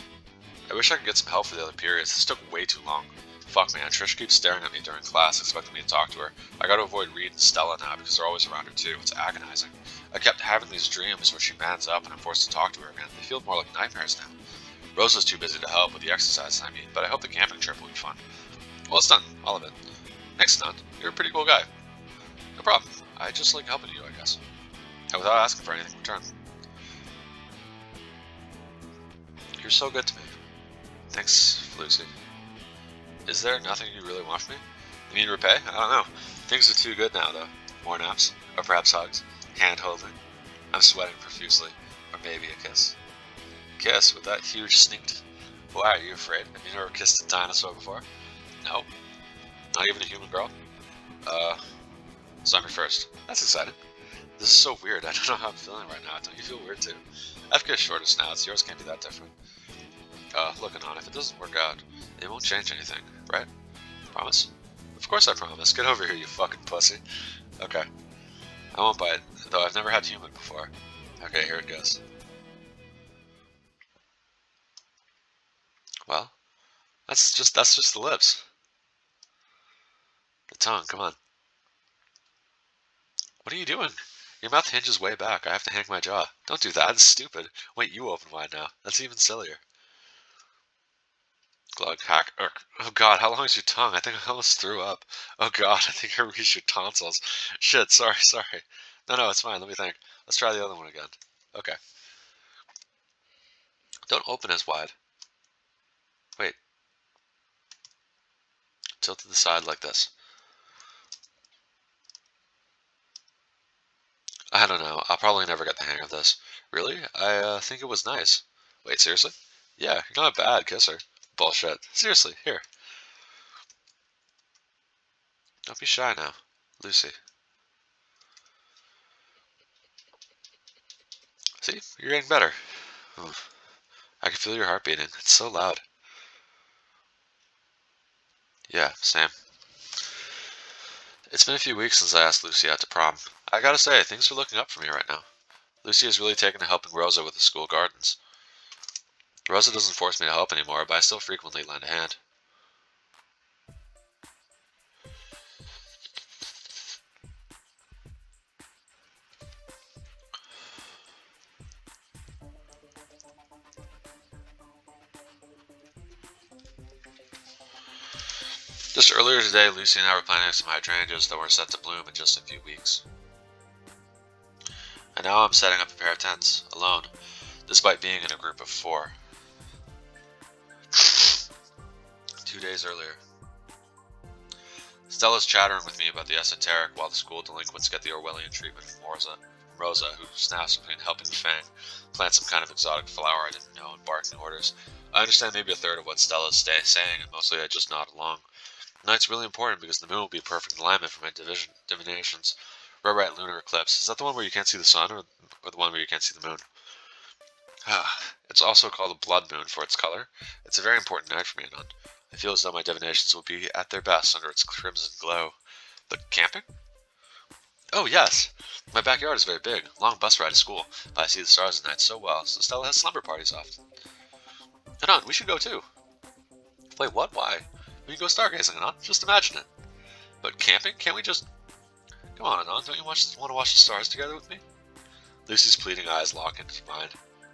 I wish I could get some help for the other periods. This took way too long. Fuck man, Trish keeps staring at me during class, expecting me to talk to her. I gotta avoid Reed and Stella now because they're always around her too. It's agonizing. I kept having these dreams where she mans up and I'm forced to talk to her again. They feel more like nightmares now. Rosa's too busy to help with the exercises I mean, but I hope the camping trip will be fun. Well, it's done. All of it. Thanks, None. You're a pretty cool guy. No problem. I just like helping you, I guess. And without asking for anything in return. You're so good to me. Thanks, Lucy. Is there nothing you really want from me? You mean repay? I don't know. Things are too good now, though. More naps, or perhaps hugs, hand-holding. I'm sweating profusely, or maybe a kiss. Kiss with that huge sneaked? Why, are you afraid? Have you never kissed a dinosaur before? No. Not even a human girl? So I'm your first. That's exciting. This is so weird. I don't know how I'm feeling right now. Don't you feel weird too? I've kissed shorter snouts. Yours can't be that different. Looking on, if it doesn't work out, it won't change anything, right? Promise? Of course I promise. Get over here, you fucking pussy. Okay. I won't bite, though I've never had human before. Okay, here it goes. Well, that's just the lips. The tongue, come on. What are you doing? Your mouth hinges way back. I have to hang my jaw. Don't do that. It's stupid. Wait, you open wide now. That's even sillier. Glug, hack, irk. Oh god, how long is your tongue? I think I almost threw up. Oh god, I think I reached your tonsils. Shit, sorry. No, it's fine. Let me think. Let's try the other one again. Okay. Don't open as wide. Wait. Tilt to the side like this. I don't know. I'll probably never get the hang of this. Really? I think it was nice. Wait, seriously? Yeah, you're not a bad kisser. Bullshit. Seriously, here. Don't be shy now. Lucy. See? You're getting better. Oof. I can feel your heart beating. It's so loud. Yeah, same. It's been a few weeks since I asked Lucy out to prom. I gotta say, things are looking up for me right now. Lucy has really taken to helping Rosa with the school gardens. Rosa doesn't force me to help anymore, but I still frequently lend a hand. Just earlier today, Lucy and I were planting some hydrangeas that were set to bloom in just a few weeks. And now I'm setting up a pair of tents, alone, despite being in a group of 4. 2 days earlier. Stella's chattering with me about the esoteric while the school delinquents get the Orwellian treatment from Rosa, who snaps between helping Fang plant some kind of exotic flower I didn't know and barking orders. I understand maybe a third of what Stella's saying, and mostly I just nod along. Night's really important because the moon will be perfect alignment for my divinations. Red lunar eclipse. Is that the one where you can't see the sun, or the one where you can't see the moon? It's also called a blood moon for its color. It's a very important night for me, Anon. I feel as though my divinations will be at their best under its crimson glow. But camping? Oh, yes! My backyard is very big. Long bus ride to school, but I see the stars at night so well, so Stella has slumber parties often. Anon, we should go too. Wait, what? Why? We can go stargazing, Anon. Just imagine it. But camping? Can't we just... Come on, Anon. Don't you want to watch the stars together with me? Lucy's pleading eyes lock into mine.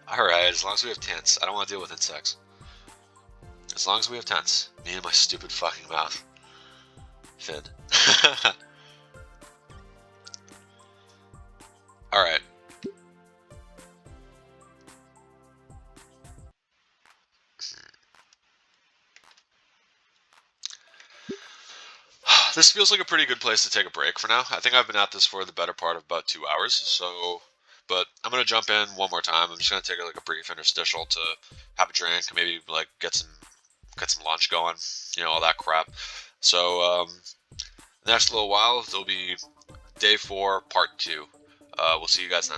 Alright, as long as we have tents. I don't want to deal with insects. As long as we have tents. Me and my stupid fucking mouth. Finn. Alright. This feels like a pretty good place to take a break for now. I think I've been at this for the better part of about 2 hours, so... But I'm going to jump in one more time. I'm just going to take like a brief interstitial to have a drink, maybe like get some lunch going, all that crap. So next little while, there'll be day 4, part 2. We'll see you guys then.